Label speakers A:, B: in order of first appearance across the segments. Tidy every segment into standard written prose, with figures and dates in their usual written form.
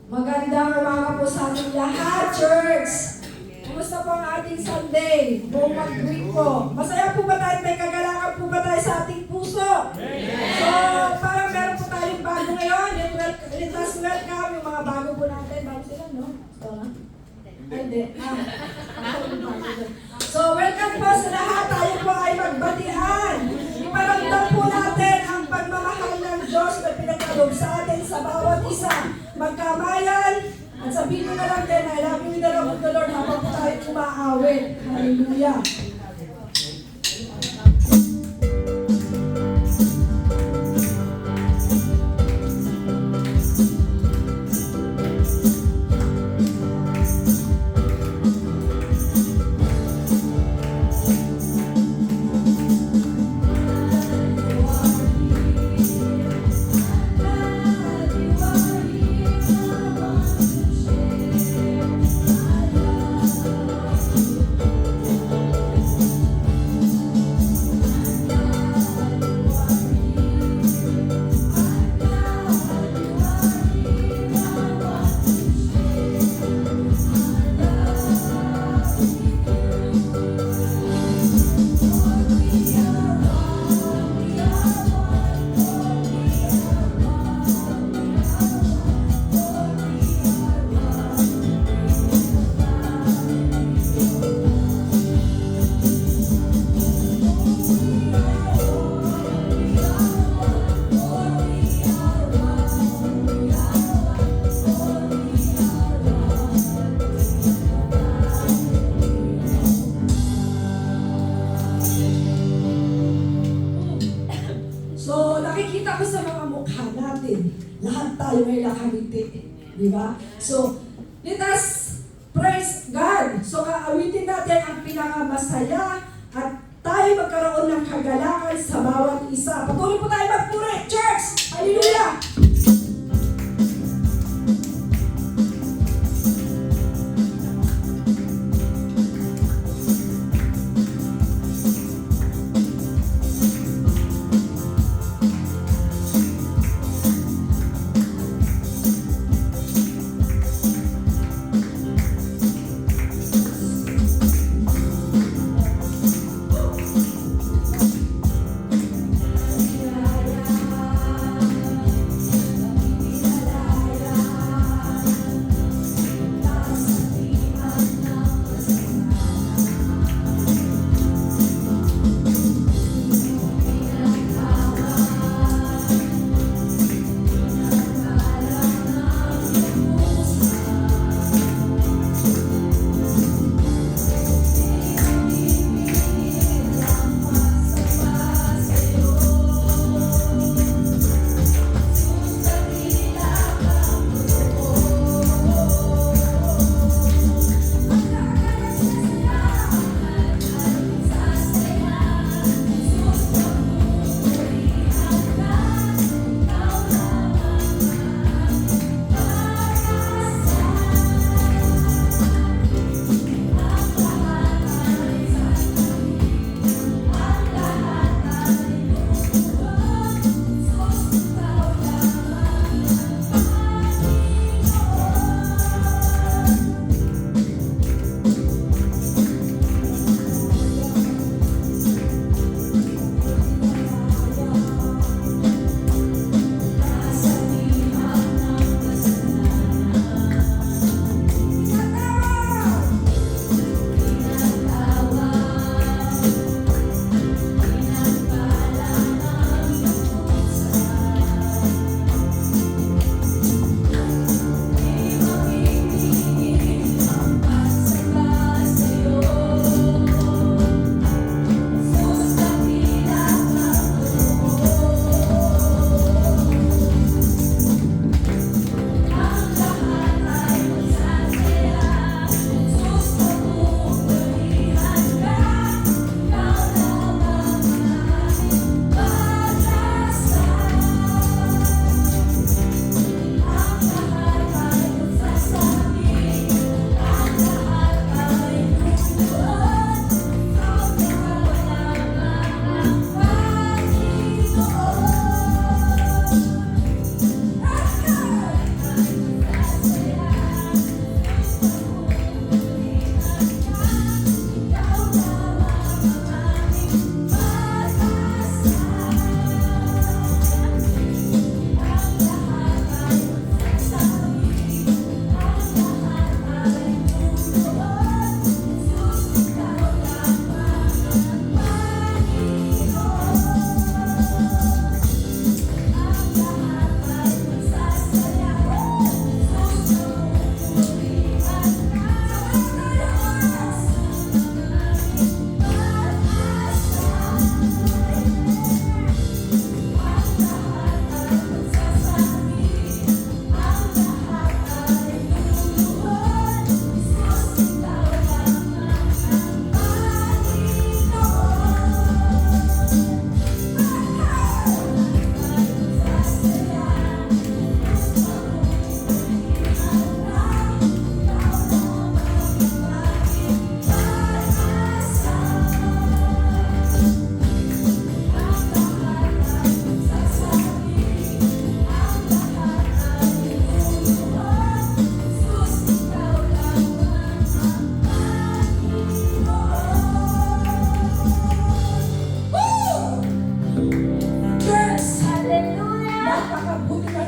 A: Magandang umaga po sa ating lahat, church! Kumusta po ang ating Sunday? Buong mag-week po. Masaya po ba tayo? May kagalakan po ba tayo sa ating puso? So, parang meron po tayong bago ngayon. Let us welcome yung mga bago po natin. Bago sila, no? Ito na? Hindi. So, welcome po sa lahat. Tayo po ay magbatian. Iparamdam po natin ang pagmamahal ng Diyos na pinagkaloob sa atin sa bawat isa. Magkamayan. At sabihin ko na lang din, I love you in the love of the Lord habang po tayo umaawit. Hallelujah. So, nakikita ko sa mga mukha natin, lahat tayo may nakangiti. Di ba? So, let us praise God. So, kaawitin natin ang pinakamasaya at tayo magkaroon ng kagalakan sa bawat isa. Patuloy po tayo magpuri, church! Hallelujah!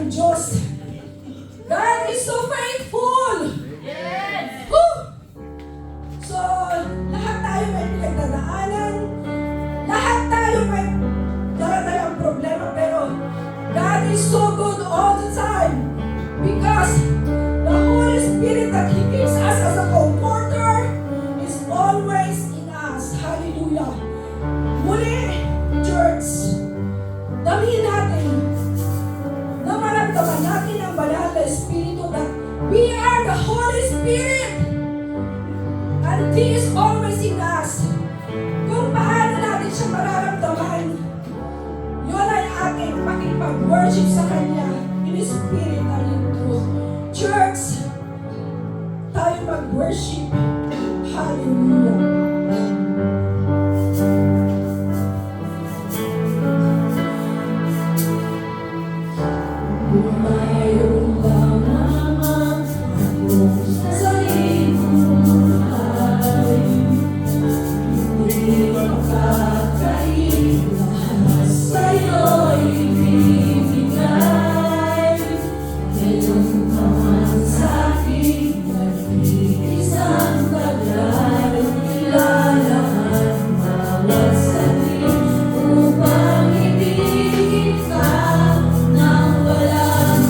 A: ng Diyos. God is so faithful! Woo! So, lahat tayo may pinagdadaanan, lahat tayo may daradalang problema, pero God is so good all the time because the Holy Spirit that He gives us as a comforter is always in us. Hallelujah! Muli, church, damihin natin na maramdaman natin ang banal na Espiritu that we are the Holy Spirit and He is always in us. Kung paano natin siya mararamdaman, yun ay ating makipag-worship sa Kanya in Spirit and in truth. Church, tayo mag-worship. Hallelujah. Mayroon bang namang akong salimuhay, hindi makakain lahat sa'yo'y ibibigay. Ngayon ka man sa'kin, nag-iisang taglay, ilalahan bawat saglit upang ibigin ka ng walang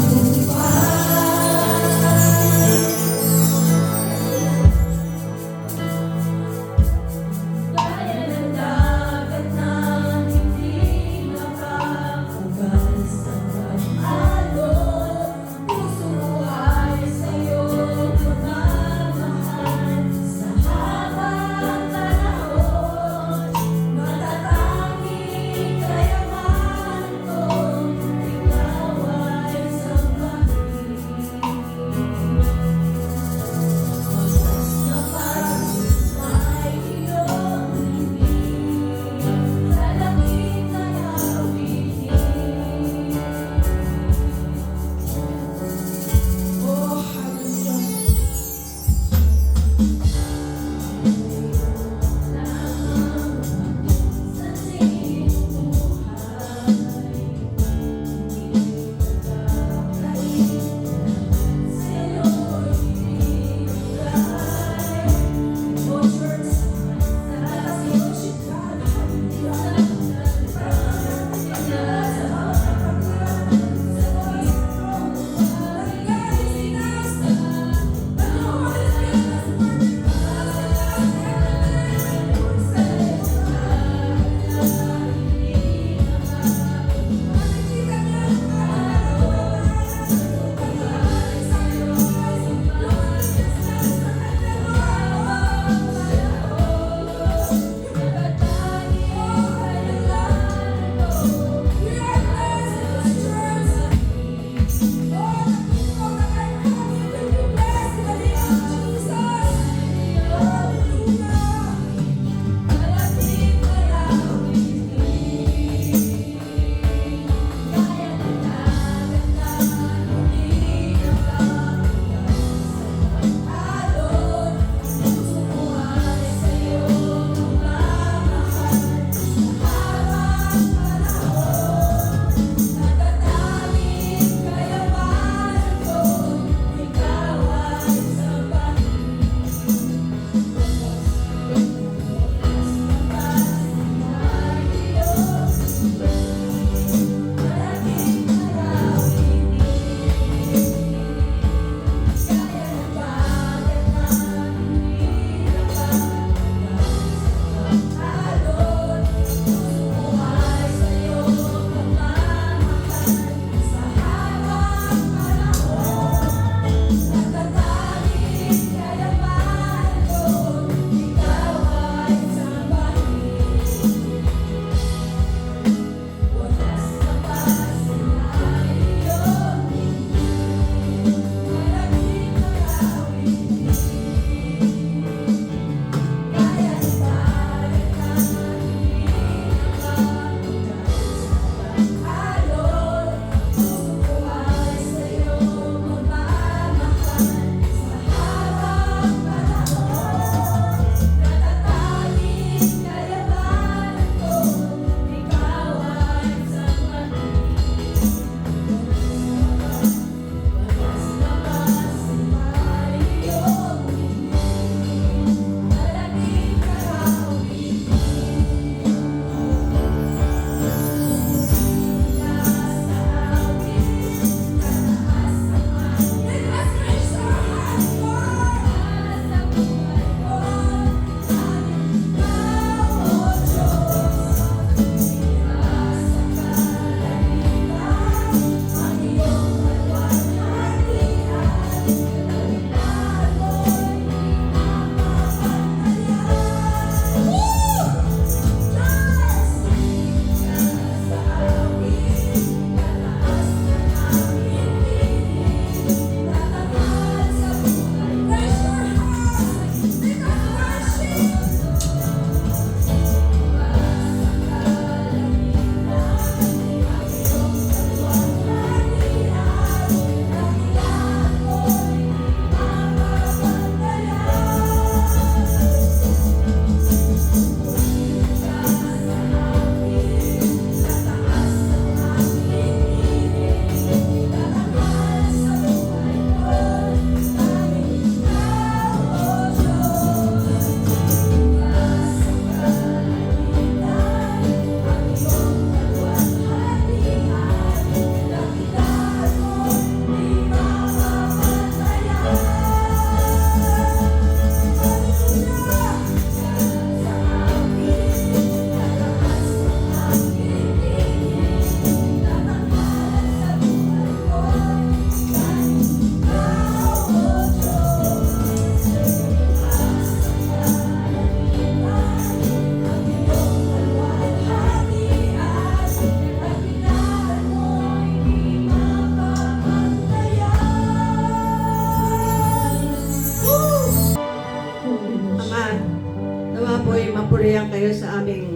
B: na kayo sa aming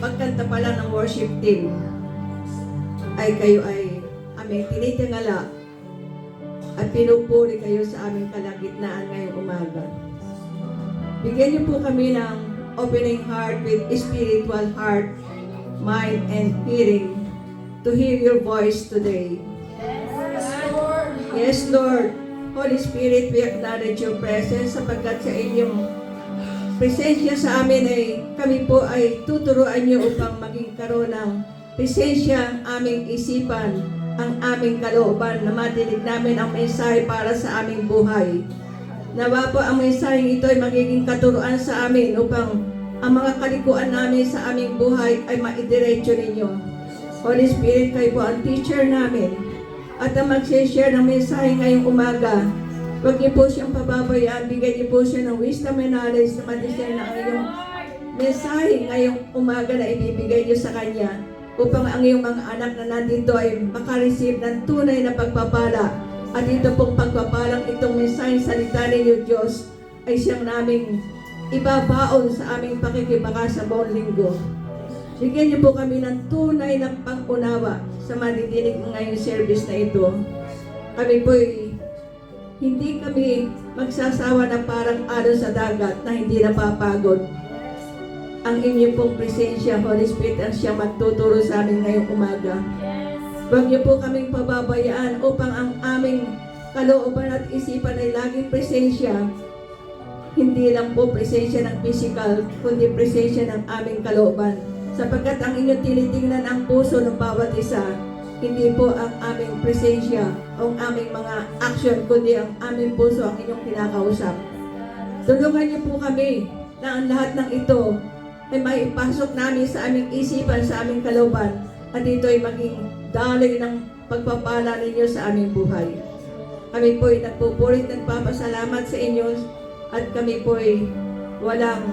B: pagkanta pa lang ng worship team, ay kayo ay aming tinitingala at pinupuri kayo sa aming kalagitnaan ngayong umaga. Bigyan niyo po kami ng opening heart with spiritual heart, mind, and hearing to hear your voice today. Yes, Lord. Holy Spirit, we acknowledge your presence sapagkat sa inyong presensya sa amin ay kami po ay tuturuan niyo upang maging karoon ng presensya ang aming isipan, ang aming kalooban na madinig namin ang mensahe para sa aming buhay. Nawa po ang mensaheng ito ay magiging katuruan sa amin upang ang mga kalikuan namin sa aming buhay ay maidiretso ninyo. Holy Spirit, kayo po ang teacher namin at ang mag-share ng mensahe ngayong umaga. Huwag niyo po siyang pababayaan, bigyan niyo po siya ng wisdom and knowledge na ma-discern ang iyong mensahe ngayong umaga na ibibigay niyo sa Kanya upang ang iyong mga anak na nandito ay makareceive ng tunay na pagpapala. At ito pong pagpapalang itong mensahe salita ninyo, Diyos, ay siyang naming ibabaon sa aming pakikibaka sa buong linggo. Bigyan niyo po kami ng tunay na pag-unawa sa madidinig ngayong service na ito. Kami po'y hindi kami magsasawa na parang alon sa dagat na hindi napapagod. Ang inyong pong presensya, Holy Spirit, ang siyang magtuturo sa amin ngayong umaga. Huwag niyo po kaming pababayaan upang ang aming kalooban at isipan ay laging presensya. Hindi lang po presensya ng physical, kundi presensya ng aming kalooban. Sapagkat ang inyong tinitingnan ang puso ng bawat isa, hindi po ang aming presensya o ang aming mga action, kundi ang aming puso ang inyong kinakausap. Tulungan niyo po kami na ang lahat ng ito ay maipasok namin sa aming isipan, sa aming kalooban, at ito ay maging daloy ng pagpapala ninyo sa aming buhay. Kami po ay nagpupurit, nagpapasalamat sa inyo, at kami po ay walang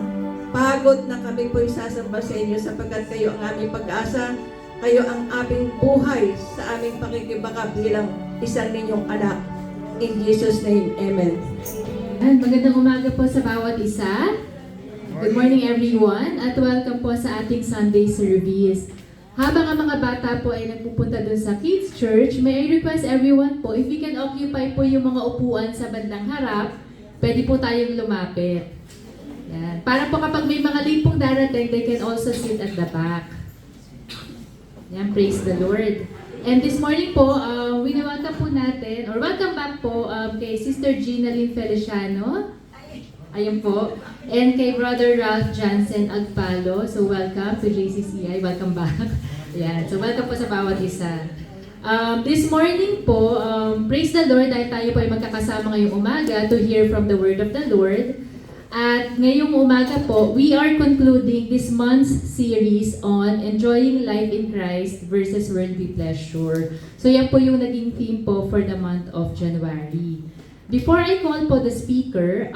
B: pagod na kami po ay sasamba sa inyo sapagkat kayo ang aming pag-asa, kayo ang aming buhay sa aming pakikibaka bilang isang ninyong anak. In Jesus' name, Amen.
C: Magandang umaga po sa bawat isa. Good morning everyone at welcome po sa ating Sunday service. Habang ang mga bata po ay nagpupunta doon sa Kids Church, may I request everyone po, if we can occupy po yung mga upuan sa bandang harap, pwede po tayong lumapit. Yan. Para po kapag may mga late pong darating, they can also sit at the back. Yan, praise the Lord. And this morning po, welcome po natin, or welcome back po kay Sister Gina Lynn Feliciano. Ayun po. And kay Brother Ralph Jansen Agpalo. So welcome to JCCI. Welcome back. Yan. So welcome po sa bawat isa. This morning po, praise the Lord dahil tayo po ay magkakasama ngayong umaga to hear from the word of the Lord. At ngayong umaga po, we are concluding this month's series on enjoying life in Christ versus worldly pleasure. So yan po yung naging theme po for the month of January. Before I call po the speaker,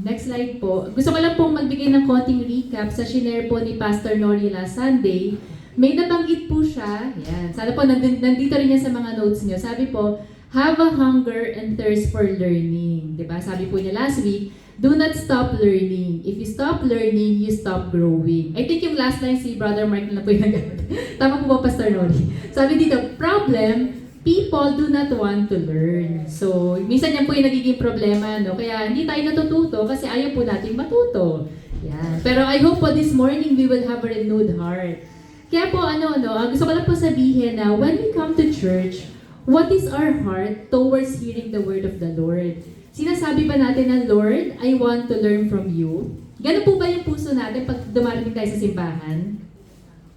C: next slide po, gusto ko lang pong magbigay ng konting recap sa shinare po ni Pastor Nori last Sunday. May nabanggit po siya, yan, sana po nandito rin yan sa mga notes niyo. Sabi po, have a hunger and thirst for learning. Diba? Sabi po niya last week, do not stop learning. If you stop learning, you stop growing. I think yung last line si Brother Mark na po yung nag- Tama po ba, Pastor Nori? Sabi dito, problem, people do not want to learn. So, minsan yan po yung nagiging problema, no? Kaya hindi tayo natututo kasi ayaw po natin matuto. Yan. Pero I hope po this morning we will have a renewed heart. Kaya po gusto ko lang po sabihin na when we come to church, what is our heart towards hearing the word of the Lord? Sinasabi ba natin na, Lord, I want to learn from you? Ganun po ba yung puso natin pag dumarating tayo sa simbahan?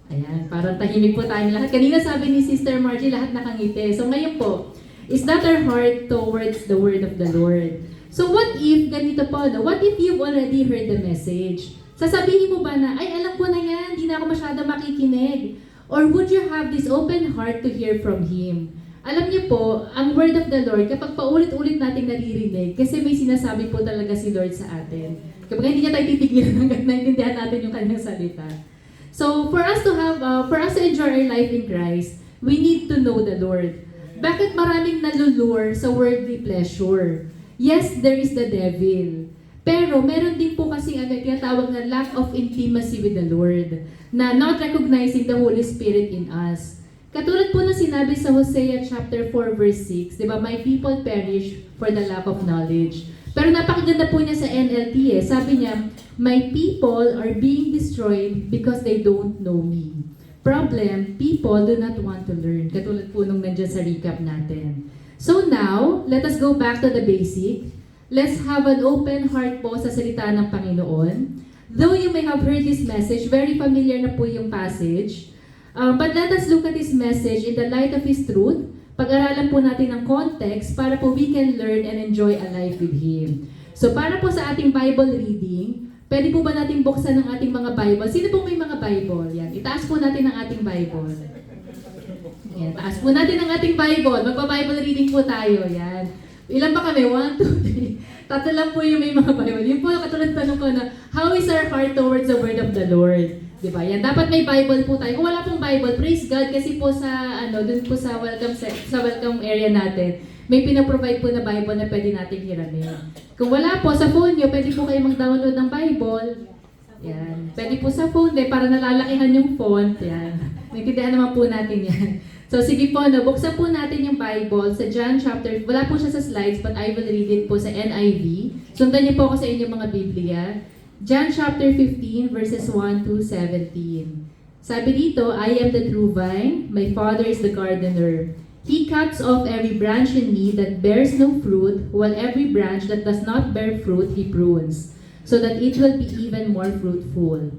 C: Ayan, parang tahimik po tayong lahat. Kanina sabi ni Sister Margie, lahat nakangiti. So ngayon po, is that our heart towards the word of the Lord? So what if, ganito po, no? What if you've already heard the message? Sasabihin mo ba na, ay alam ko na yan, hindi na ako masyado makikinig? Or would you have this open heart to hear from Him? Alam niyo po, ang word of the Lord, kapag paulit-ulit nating naririnig, kasi may sinasabi po talaga si Lord sa atin. Kapag hindi niya tayo titigilan hanggang naintindihan natin yung kanyang salita. So, for us to enjoy our life in Christ, we need to know the Lord. Bakit maraming nalulure sa worldly pleasure? Yes, there is the devil. Pero meron din po kasing tinatawag na lack of intimacy with the Lord, na not recognizing the Holy Spirit in us. Katulad po na sinabi sa Hosea chapter 4 verse 6, di ba, my people perish for the lack of knowledge. Pero napakaganda po niya sa NLT sabi niya, my people are being destroyed because they don't know me. Problem, people do not want to learn. Katulad po nung nandiyan sa recap natin. So now, let us go back to the basic. Let's have an open heart po sa salita ng Panginoon. Though you may have heard this message, very familiar na po yung passage. But let us look at this message in the light of His truth. Pag-aralan po natin ang context para po we can learn and enjoy a life with Him. So para po sa ating Bible reading, pwede po ba natin buksan ang ating mga Bible? Sino po may mga Bible? Yan, itaas po natin ang ating Bible. Yan, taas po natin ang ating Bible. Magpa-Bible reading po tayo. Yan. Ilan pa kami? 1, 2, 3. Tatlo lang po yung may mga Bible. Yun po, katulad tanong ko na, how is our heart towards the word of the Lord? Diba? Yan, dapat may Bible po tayo. Kung wala pong Bible, praise God, kasi po sa, dun po sa welcome area natin, may pinaprovide po na Bible na pwede natin hiramin. Kung wala po, sa phone nyo, pwede po kayo mag-download ng Bible. Yan. Pwede po sa phone, para nalalakihan yung font. Yan. Naintindihan naman po natin yan. So sige po, buksan po natin yung Bible sa John chapter, wala po siya sa slides, but I will read it po sa NIV. Sundan niyo po ako sa inyong mga Biblia. John chapter 15, verses 1 to 17. Sabi dito, I am the true vine, my Father is the gardener. He cuts off every branch in me that bears no fruit, while every branch that does not bear fruit, He prunes, so that it will be even more fruitful.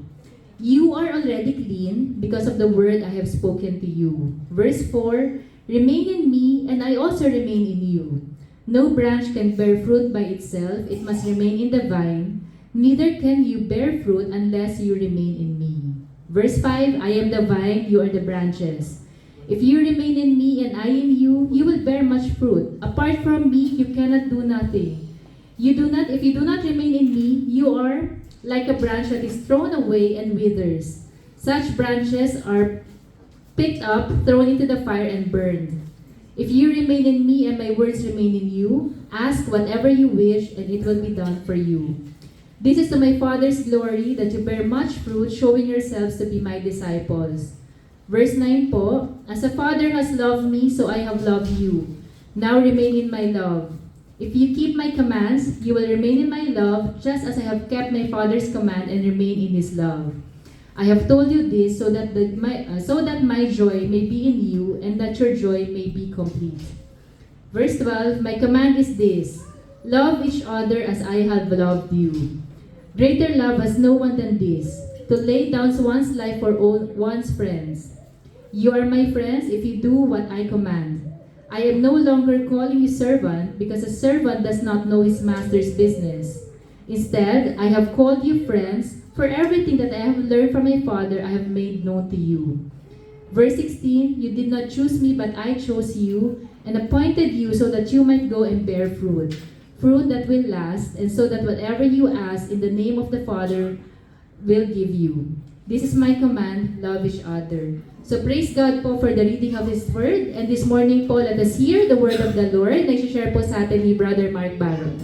C: You are already clean because of the word I have spoken to you. Verse 4, remain in me, and I also remain in you. No branch can bear fruit by itself, it must remain in the vine. Neither can you bear fruit unless you remain in me. Verse 5, I am the vine, you are the branches. If you remain in me and I in you, you will bear much fruit. Apart from me, you cannot do nothing. If you do not remain in me, you are like a branch that is thrown away and withers. Such branches are picked up, thrown into the fire, and burned. If you remain in me and my words remain in you, ask whatever you wish, and it will be done for you. This is to my Father's glory, that you bear much fruit, showing yourselves to be my disciples. Verse 9 po, as a Father has loved me, so I have loved you. Now remain in my love. If you keep my commands, you will remain in my love, just as I have kept my Father's command and remain in His love. I have told you this so that my joy may be in you, and that your joy may be complete. Verse 12, my command is this, love each other as I have loved you. Greater love has no one than this, to lay down one's life for one's friends. You are my friends if you do what I command. I am no longer calling you servant, because a servant does not know his master's business. Instead, I have called you friends, for everything that I have learned from my Father I have made known to you. Verse 16, you did not choose me, but I chose you, and appointed you so that you might go and bear fruit, fruit that will last, and so that whatever you ask in the name of the Father will give you. This is my command, love each other. So praise God po for the reading of His Word. And this morning po, let us hear the Word of the Lord. Nag-share po sa atin ni Brother Mark Barron.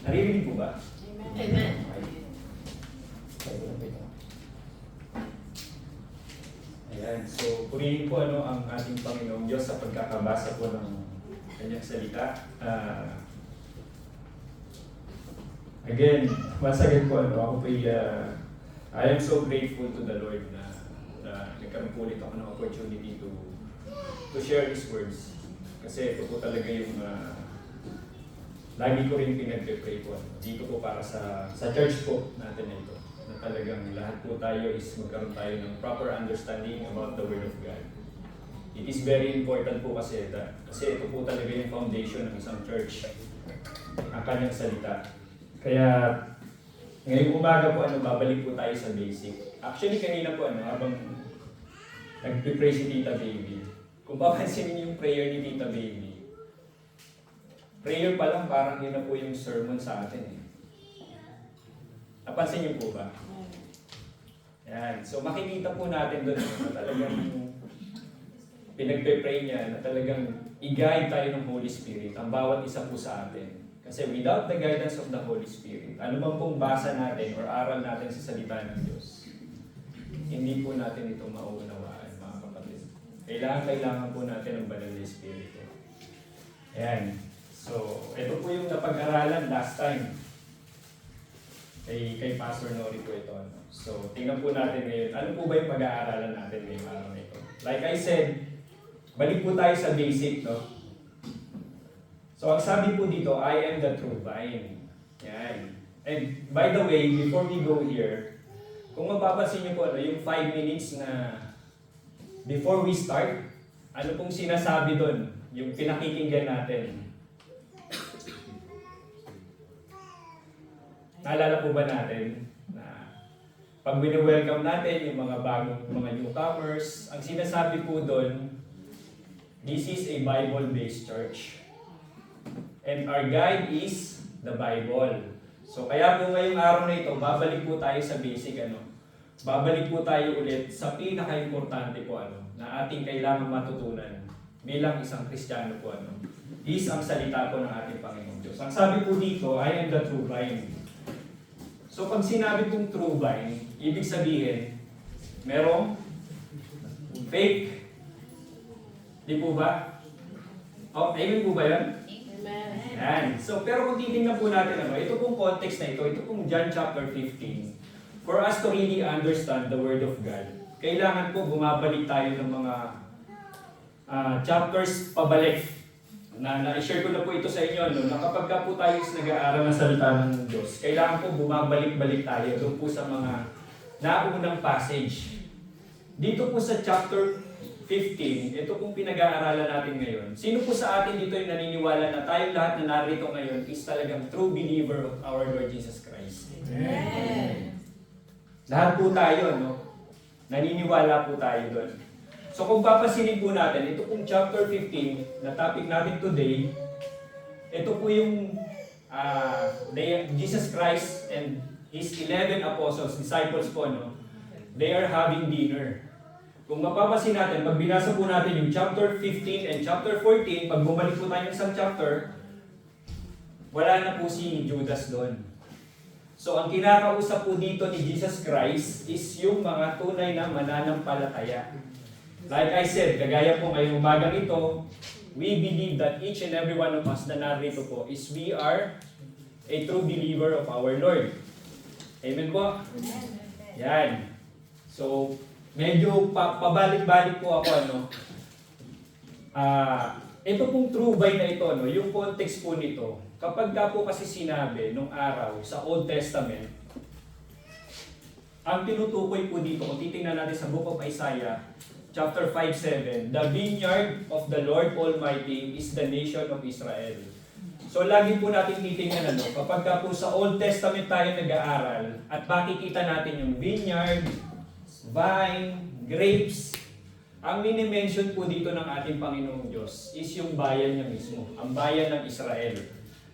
D: Naririnig po ba?
E: Amen.
D: Ayan, so purihin po ang ating Panginoong Diyos sa pagkakabasa po ng kanyang salita. Again, once again po, ako po I am so grateful to the Lord na nagkaroon po ulit ako ng opportunity to share His words. Kasi ito po talaga yung lagi ko rin pinag-pray po. Dito po para sa church po natin na ito. Na talagang lahat po tayo is magkaroon tayo ng proper understanding about the Word of God. It is very important po kasi ito po talaga yung foundation ng isang church, ang kanyang salita. Kaya ngayong umaga po babalik po tayo sa basic. Actually kanina po habang nagpe-pray si Tita Baby, kung papansinin yung prayer ni Tita Baby, prayer pa lang parang yun na po yung sermon sa atin eh. Napansin niyo po ba? Yan. So makikita po natin doon na talagang pinagpe-pray niya na talagang i-guide tayo ng Holy Spirit, ang bawat isa po sa atin. Kasi without the guidance of the Holy Spirit, ano man pong basa natin or aral natin sa salita ng Diyos, hindi po natin ito mauunawaan, mga kapatid. Kailangan po natin ang banal na Espiritu. Ayan. So, ito po yung napag-aralan last time. Kay Pastor Nori po ito. Ano? So, tingnan po natin ngayon. Ano po ba yung pag-aaralan natin ngayong araw na ito? Like I said, balik po tayo sa basic, no? So, ang sabi po dito, I am the true vine. Yan. And by the way, before we go here, kung mapapansin niyo po, ano, yung 5 minutes na before we start, ano pong sinasabi doon? Yung pinakikinggan natin. Naalala po ba natin na pag wini-welcome natin yung mga bagong mga newcomers, ang sinasabi po doon, this is a Bible-based church. And our guide is the Bible. So kaya po ngayong araw na ito, babalik po tayo sa basic ano. Babalik po tayo ulit sa pinaka-importante po ano, na ating kailangan matutunan bilang isang Kristiyano po ano. Is ang salita po ng ating Panginoong Diyos. Ang sabi po dito, I am the true vine. So pag sinabi pong true vine, ibig sabihin, merong fake. Di po ba? Oh, amen po ba yan? Amen. So, pero kung titingnan po natin ano, ito pong context na ito pong John chapter 15, for us to really understand the Word of God, kailangan po bumabalik tayo ng mga chapters pabalik. Na-share ko na po ito sa inyo, no, na kapag ka po tayo nag-aaral ng salita ng Diyos, kailangan po bumabalik-balik tayo doon po sa mga naunang passage. Dito po sa chapter 15, ito pong pinag-aaralan natin ngayon. Sino po sa atin dito yung naniniwala na tayong lahat na narito ngayon is talagang true believer of our Lord Jesus Christ? Amen. Lahat po tayo, no? Naniniwala po tayo doon. So kung papasinin po natin, ito pong chapter 15 na topic natin today, ito po yung Jesus Christ and His 11 apostles, disciples po, no? They are having dinner. Kung mapapasin natin, pag binasa po natin yung chapter 15 and chapter 14, pag bumalik po tayo ng isang chapter, wala na po si Judas doon. So ang kinakausap po dito ni Jesus Christ is yung mga tunay na mananampalataya. Like I said, kagaya po ngayong umagang ito, we believe that each and every one of us na narito po is we are a true believer of our Lord. Amen po? Yan. So, medyo pabalik-balik po ako, ano. Ito pong true vine na ito, no, yung context po nito, kapag ka po kasi sinabi nung araw sa Old Testament, ang tinutukoy po dito, kung titingnan natin sa Book of Isaiah, chapter 5:7, the vineyard of the Lord Almighty is the nation of Israel. So lagi po natin titingnan ano, kapag ka po sa Old Testament tayo nag-aaral at makikita natin yung vineyard, vine, grapes, ang mini-mention po dito ng ating Panginoong Diyos is yung bayan niya mismo, ang bayan ng Israel.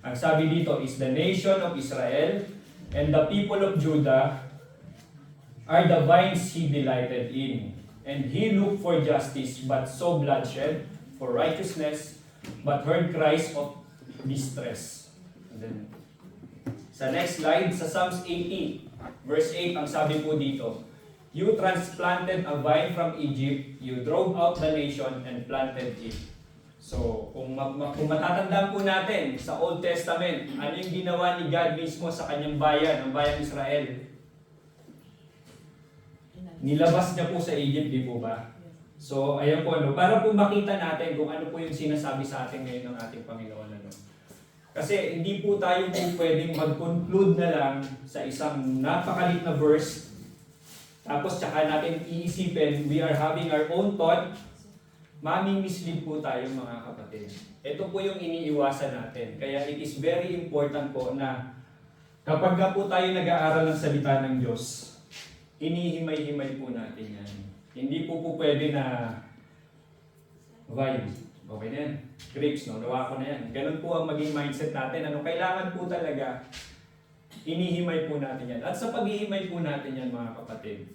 D: Ang sabi dito is the nation of Israel and the people of Judah are the vines He delighted in. And He looked for justice, but saw bloodshed, for righteousness, but heard cries of distress. And then, sa next slide, sa Psalms 80, verse 8, ang sabi po dito, you transplanted a vine from Egypt, you drove out the nation and planted it. So, kung matatandaan po natin sa Old Testament, ano yung ginawa ni God mismo sa kanyang bayan, ang bayang Israel? Nilabas niya po sa Egypt, di po ba? So, ayan po, ano, para po makita natin kung ano po yung sinasabi sa atin ngayon ng ating Panginoon. Ano. Kasi hindi po tayo po pwedeng mag-conclude na lang sa isang napakalit na verse, tapos tsaka natin iisipin, we are having our own thought, mami-mislead po tayo mga kapatid. Ito po yung iniiwasan natin. Kaya it is very important po na kapag po tayo nag-aaral ng salita ng Diyos, inihimay-himay po natin yan. Hindi po pwede na vine. Okay na yan. Grapes, no? Nawa ko na yan. Ganun po ang maging mindset natin. Ano, kailangan po talaga inihimay po natin yan. At sa paghihimay po natin yan, mga kapatid,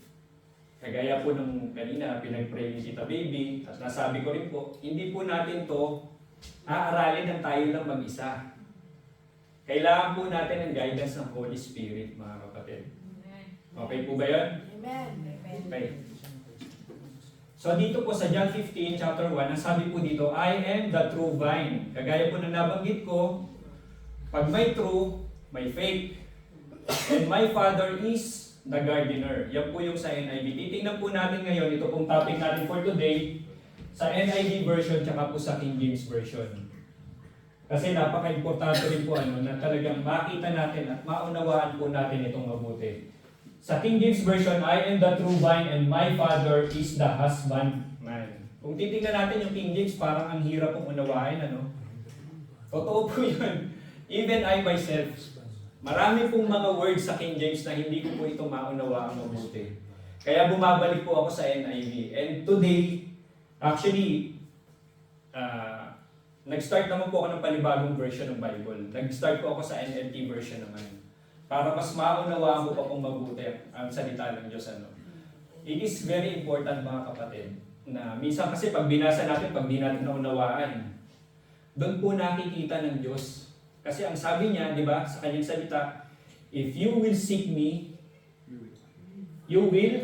D: Kagaya po nung kanina, pinag-pray ni Tita Baby, at nasabi ko rin po, hindi po natin to aaralin ng tayo lang mag-isa. Kailangan po natin ang guidance ng Holy Spirit, mga kapatid. Okay po ba yun?
A: Amen.
D: Okay. So dito po sa John 15, chapter 1, ang sabi po dito, I am the true vine. Kagaya po na nabanggit ko, pag may true, may fake. And my Father is the gardener. Yan po yung sa NIV. Titingnan po natin ngayon, ito pong topic natin for today, sa NIV version, tsaka po sa King James version. Kasi napaka-importante rin po na talagang makita natin at maunawaan po natin itong mabuti. Sa King James version, I am the true vine and my Father is the husbandman. Kung titingnan natin yung King James, parang ang hirap pong unawain, Totoo po yun. Even I myself, marami pong mga words sa King James na hindi ko po ito maunawa ang mabuti. Kaya bumabalik po ako sa NIV. And today, actually, nag-start naman po ako ng panibagong version ng Bible. Nag-start po ako sa NLT version naman. Para mas maunawaan ko pa kung mabuti ang salita ng Diyos. It is very important, mga kapatid, na minsan kasi pag binasa natin, pag di natin naunawaan, doon po nakikita ng Diyos. Kasi ang sabi niya, di ba, sa kanyang salita, if you will seek me, you will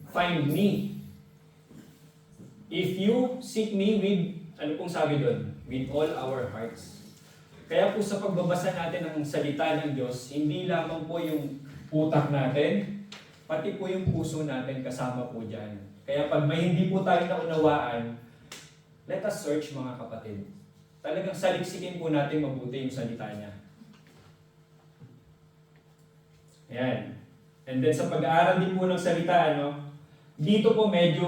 D: find me. If you seek me with, ano pong sabi doon? With all our hearts. Kaya po sa pagbabasa natin ng salita ng Diyos, hindi lamang po yung utak natin, pati po yung puso natin kasama po dyan. Kaya pag may hindi po tayo naunawaan, let us search, mga kapatid. Talagang saliksikin po natin mabuti yung salita niya. Ayan. And then sa pag-aaral din po ng salita, dito po medyo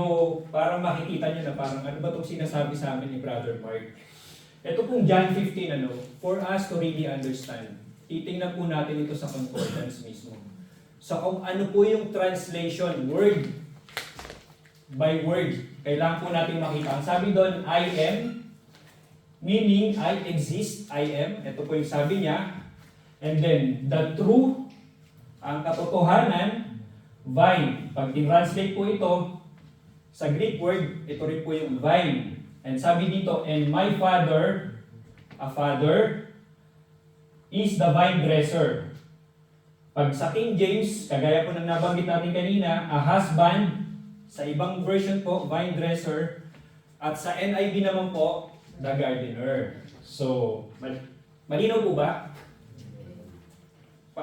D: parang makikita niyo na parang ano ba itong sinasabi sa amin ni Brother Mark. Ito pong John 15, for us to really understand. Titingnan po natin ito sa concordance mismo. So kung ano po yung translation, word by word, kailangan po natin makita. Ang sabi doon, I am, meaning, I exist, I am. Ito po yung sabi niya. And then, the true, ang katotohanan, vine. Pag in-translate po ito, sa Greek word, ito rin po yung vine. And sabi dito, and my Father, a Father, is the vine dresser. Pag sa King James, kagaya po ng nabanggit natin kanina, a husband, sa ibang version po, vine dresser, at sa NIV naman po, the gardener. So, malinaw po ba?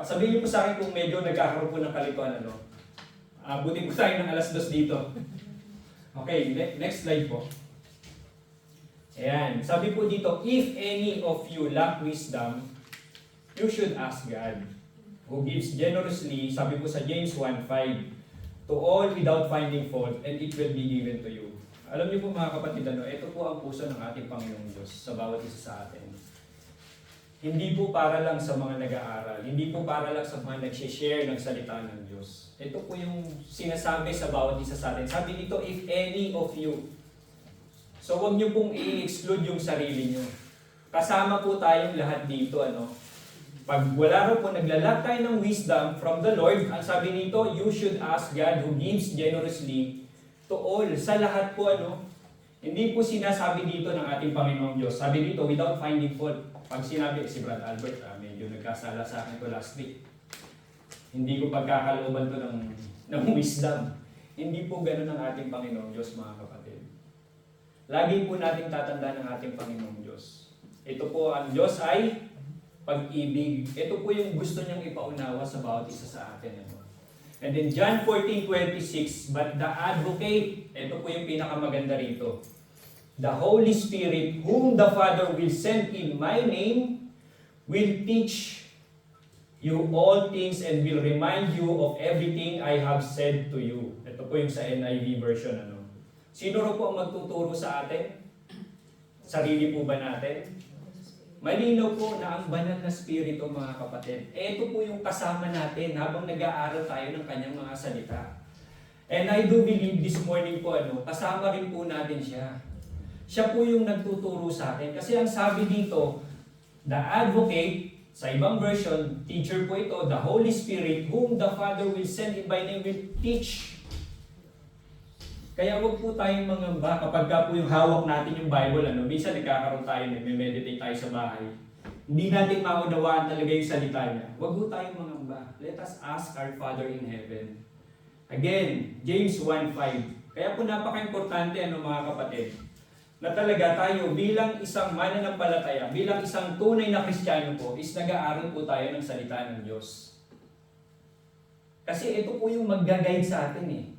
D: Sabihin niyo po sa akin kung medyo nagkakaroon po ng kalituan, Abutin po tayo ng 2:00 dito. Okay, next slide po. Ayan, sabi po dito, if any of you lack wisdom, you should ask God, who gives generously, sabi po sa James 1:5, to all without finding fault, and it will be given to you. Alam niyo po, mga kapatid, ito po ang puso ng ating Panginoong Diyos sa bawat isa sa atin. Hindi po para lang sa mga nag-aaral, hindi po para lang sa mga nag-share ng salita ng Diyos. Ito po yung sinasabi sa bawat isa sa atin. Sabi dito, if any of you. So huwag niyo pong i-exclude yung sarili niyo. Kasama po tayong lahat dito, Pag wala rin po naglalag tayo ng wisdom from the Lord, ang sabi nito, you should ask God who gives generously to all. Sa lahat po, hindi po sinasabi dito ng ating Panginoong Diyos. Sabi dito, without finding fault. Pag sinabi, si Brad Albert, medyo nagkasala sa akin ito last week. Hindi ko pagkakalooban to ng wisdom. Hindi po ganun ang ating Panginoong Diyos, mga kapatid. Lagi po nating tatandaan ng ating Panginoong Diyos. Ito po ang Diyos ay pag-ibig. Ito po yung gusto niyang ipaunawa sa bawat isa sa atin. And then John 14:26, but the advocate, ito po yung pinakamaganda rito. The Holy Spirit, whom the Father will send in my name, will teach you all things and will remind you of everything I have said to you. Ito po yung sa NIV version. Sino ro po ang magtuturo sa atin? Sarili po ba natin? Malinaw po na ang banal na spirito, mga kapatid. Ito po yung kasama natin habang nag-aaral tayo ng kanyang mga salita. And I do believe this morning po, kasama rin po natin siya. Siya po yung nagtuturo sa atin. Kasi ang sabi dito, the advocate, sa ibang version, teacher po ito, the Holy Spirit, whom the Father will send in by name, will teach Kaya huwag po tayong mangamba kapag ka po yung hawak natin yung Bible, minsan nagkakaroon tayo, nagme-meditate tayo sa bahay. Hindi natin maunawaan talaga yung salita niya. Huwag po tayong mangamba. Let us ask our Father in heaven. Again, James 1:5. Kaya po napaka-importante mga kapatid, na talaga tayo bilang isang mananampalataya, bilang isang tunay na Kristiyano po, is nag-aaral po tayo ng salita ng Diyos. Kasi ito po yung mag-guide sa atin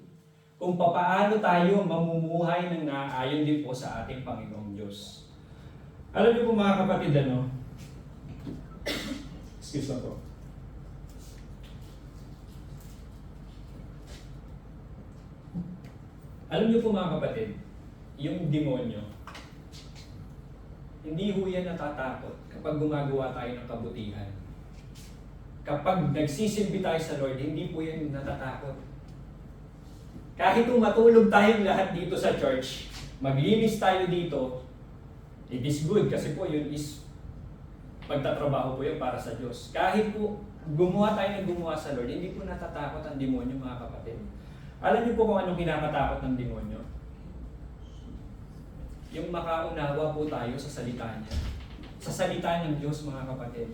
D: kung papaano tayo mamumuhay ng naayon din po sa ating Panginoong Diyos. Alam niyo po mga kapatid, excuse me po. Alam niyo po mga kapatid, yung demonyo, hindi ho yan natatakot kapag gumagawa tayo ng kabutihan. Kapag nagsisilbi tayo sa Lord, hindi po yan natatakot. Kahit kung matulog tayong lahat dito sa church, maglinis tayo dito, it is good kasi po yun is pagtatrabaho po yun para sa Diyos. Kahit po gumawa tayo ng gumawa sa Lord, hindi po natatakot ang demonyo mga kapatid. Alam niyo po kung anong kinakatakot ng demonyo? Yung makaunawa po tayo sa salita niya. Sa salita ng Diyos mga kapatid.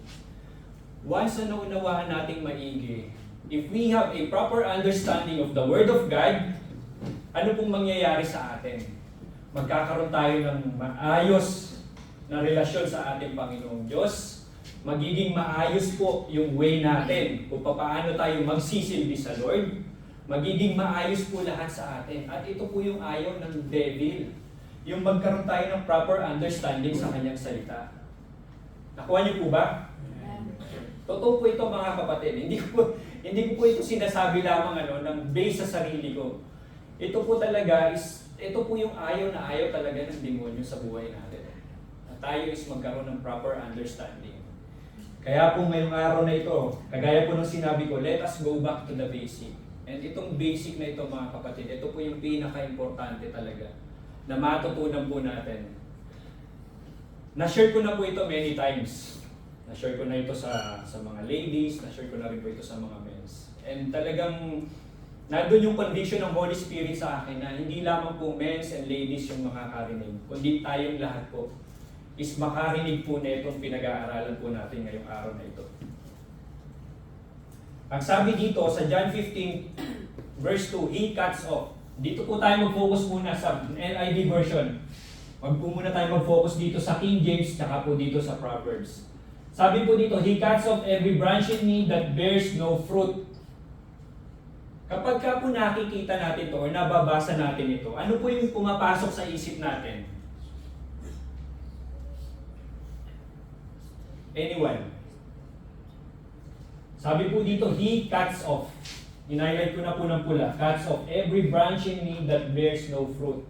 D: Once na naunawaan nating maigi, if we have a proper understanding of the Word of God, ano pong mangyayari sa atin? Magkakaroon tayo ng maayos na relasyon sa ating Panginoong Diyos. Magiging maayos po yung way natin kung paano tayo magsisilbi sa Lord. Magiging maayos po lahat sa atin. At ito po yung ayaw ng devil. Yung magkaroon tayo ng proper understanding sa kanyang salita. Nakuha niyo po ba? Totoo po ito mga kapatid. Hindi ko po ito sinasabi lamang ng base sa sarili ko. Ito po talaga ito po yung ayaw na ayaw talaga ng demonyo sa buhay natin. At tayo is magkaroon ng proper understanding. Kaya po ngayong araw na ito, kagaya po ng sinabi ko, let us go back to the basic. And itong basic na ito mga kapatid, ito po yung pinaka-importante talaga na matutunan po natin. Na-share ko na po ito many times. Na-share ko na ito sa mga ladies, na-share ko na rin po ito sa mga men's. And talagang nandun yung conviction ng Holy Spirit sa akin na hindi lamang po men's and ladies yung makakarinig, kundi tayong lahat po is makarinig po na itong pinag-aaralan po natin ngayong araw na ito. Ang sabi dito sa John 15 verse 2, He cuts off. Dito po tayo mag-focus muna sa NIV version. Muna tayo mag-focus dito sa King James tsaka po dito sa Proverbs. Sabi po dito, He cuts off every branch in me that bears no fruit. Kapag ka po nakikita natin ito o nababasa natin ito, ano po yung pumapasok sa isip natin? Anyone? Sabi po dito, He cuts off. Inihighlight ko na po ng pula. Cuts off every branch in me that bears no fruit.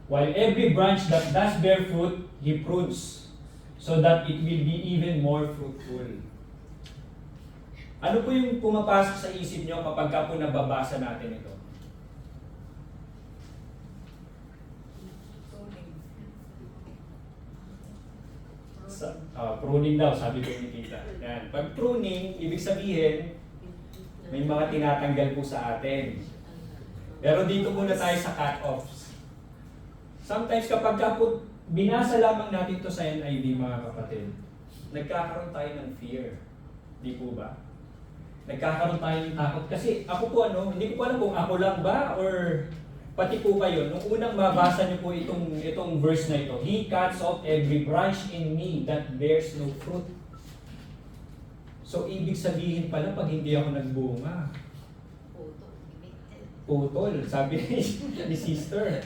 D: While every branch that does bear fruit, He prunes, so that it will be even more fruitful. Ano po yung pumapasok sa isip nyo kapag ka po nababasa natin ito? Pruning daw, sabi ko ni Tita. Yan. Pag pruning, ibig sabihin, may mga tinatanggal po sa atin. Pero dito muna tayo sa cut-offs. Sometimes kapag ka po binasa lamang natin to sa NIV mga kapatid, nagkakaroon tayo ng fear. Di po ba? Nagkakaroon tayo ng takot. Kasi ako po hindi ko po alam kung ako lang ba or pati po kayo. Nung unang mabasa niyo po itong verse na ito, He cuts off every branch in me that bears no fruit. So ibig sabihin pala pag hindi ako nagbunga, putol, sabi ni sister.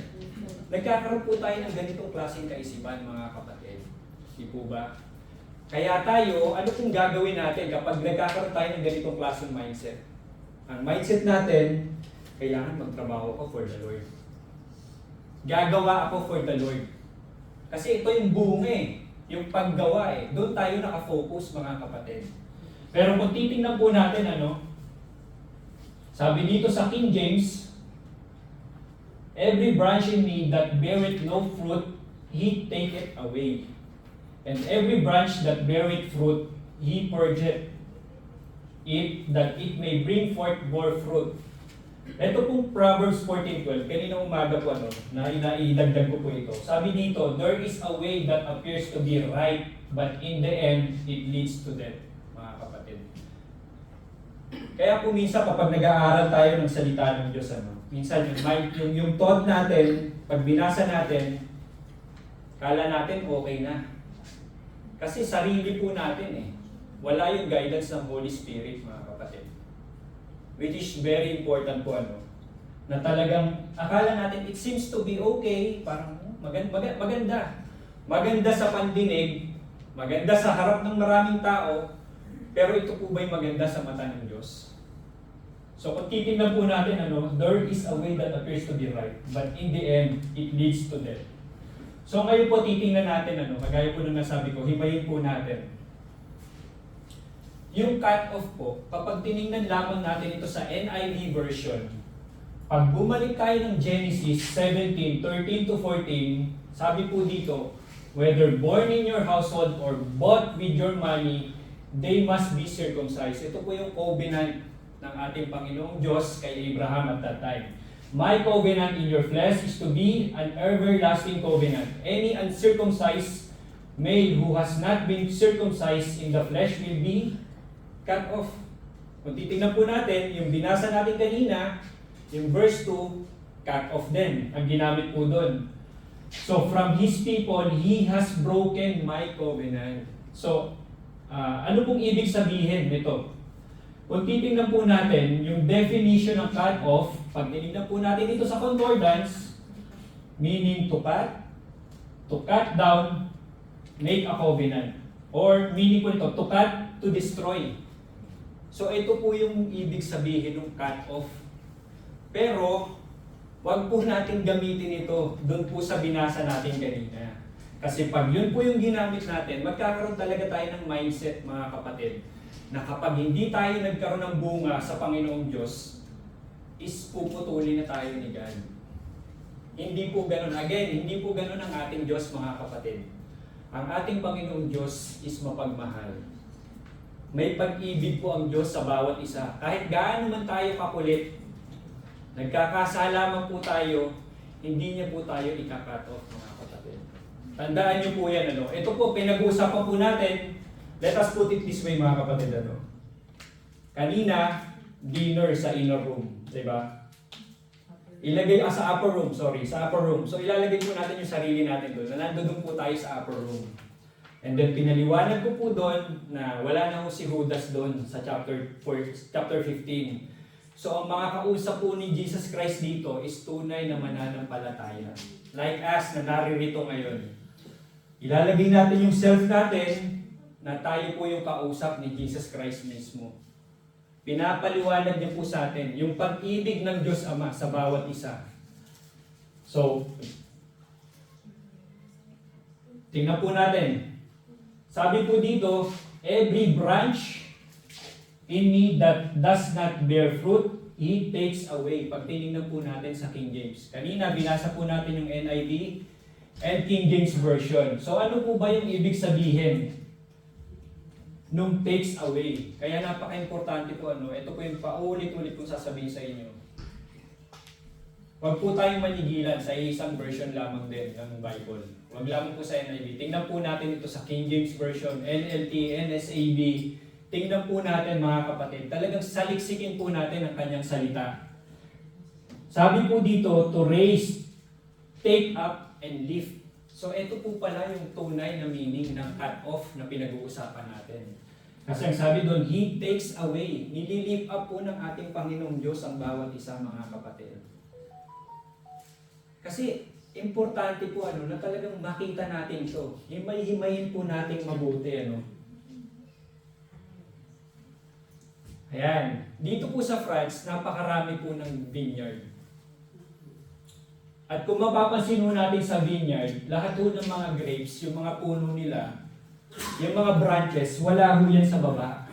D: Nagkakaroon po tayo ng ganitong klaseng kaisipan mga kapatid. Di po ba? Kaya tayo, ano pong gagawin natin kapag nagkakaroon tayo ng ganitong klaseng mindset? Ang mindset natin, kailangan magtrabaho ako for the Lord. Gagawa ako for the Lord. Kasi ito yung bunga yung paggawa Doon tayo nakafocus mga kapatid. Pero kung titingnan po natin sabi dito sa King James, every branch in me that beareth no fruit, He taketh away. And every branch that beareth fruit, He purgeth it, that it may bring forth more fruit. Ito pong Proverbs 14:12, kanina umaga po naidagdag ko po ito. Sabi dito, there is a way that appears to be right, but in the end, it leads to death, mga kapatid. Kaya po minsan kapag nag-aaral tayo ng salita ng Diyos, minsan yung thought natin, pag binasa natin, kala natin okay na. Kasi sarili po natin wala yung guidance ng Holy Spirit, mga kapatid. Which is very important po na talagang akala natin it seems to be okay, parang maganda. Maganda sa pandinig, maganda sa harap ng maraming tao, pero ito po ba'y maganda sa mata ng Diyos? So kung titingnan po natin, there is a way that appears to be right, but in the end, it leads to death. So ngayon po titingnan natin, kagaya po nung nasabi ko, himayin po natin. Yung cut-off po, kapag tiningnan lamang natin ito sa NIV version, pag bumalik tayo ng Genesis 17, 13 to 14, sabi po dito, whether born in your household or bought with your money, they must be circumcised. Ito po yung covenant ng ating Panginoong Diyos kay Abraham at that time. My covenant in your flesh is to be an everlasting covenant. Any uncircumcised male who has not been circumcised in the flesh will be cut off. Kung titingnan po natin, yung binasa natin kanina, yung verse 2, cut off din ang ginamit po doon. So from his people, he has broken my covenant. So, ano pong ibig sabihin nito? Kung titingnan po natin yung definition ng cut off, pag tinignan po natin dito sa concordance, meaning to cut down, make a covenant. Or meaning po ito, to cut, to destroy. So ito po yung ibig sabihin ng cut off. Pero, wag po natin gamitin ito doon po sa binasa natin kanina. Kasi pag yun po yung ginamit natin, magkakaroon talaga tayo ng mindset, mga kapatid, na kapag hindi tayo nagkaroon ng bunga sa Panginoong Diyos, is puputulin na tayo ni God. Hindi po ganun. Again, hindi po ganun ang ating Diyos, mga kapatid. Ang ating Panginoong Diyos is mapagmahal. May pag-ibig po ang Diyos sa bawat isa. Kahit gaano man tayo kakulit, nagkakasala man po tayo, hindi niya po tayo ika-cut off, mga kapatid. Tandaan niyo po yan. Ito po, pinag-uusapan po natin. Let us put it this way, mga kapatid. Kanina, dinner sa inner room. Diba? Ilagay sa upper room, sa upper room. So ilalagay po natin yung sarili natin doon. Na nandoon po tayo sa upper room. And then pinaliwanag ko po doon na wala na ho si Judas doon sa chapter 15. So ang mga kausap po ni Jesus Christ dito is tunay na mananampalataya. Like us na naririto ngayon. Ilalagay natin yung self natin na tayo po yung kausap ni Jesus Christ mismo. Pinapaliwanag niya po sa atin yung pag-ibig ng Diyos Ama sa bawat isa. So, tingnan po natin. Sabi po dito, every branch in me that does not bear fruit, He takes away. Pag tinignan po natin sa King James. Kanina, binasa po natin yung NIV and King James Version. So ano po ba yung ibig sabihin nung takes away? Kaya napaka-importante po ito po yung paulit-ulit kong sasabihin sa inyo. Huwag po tayong manigilan sa isang version lamang din ng Bible. Huwag lamang po sa NIV. Tingnan po natin ito sa King James Version, NLT, NSAB. Tingnan po natin, mga kapatid. Talagang saliksikin po natin ang kanyang salita. Sabi po dito, to raise, take up, and lift. So ito po pala yung tunay na meaning ng cut off na pinag-uusapan natin. Kasi ang sabi doon, He takes away. Nililift up po ng ating Panginoong Diyos ang bawat isa, mga kapatid. Kasi importante po na talagang makita natin ito. Himay-himayin po natin mabuti. Ayan. Dito po sa France, napakarami po ng vineyard. At kung mapapansin mo natin sa vineyard, lahat po ng mga grapes, yung mga puno nila, yung mga branches, wala ho yan sa baba.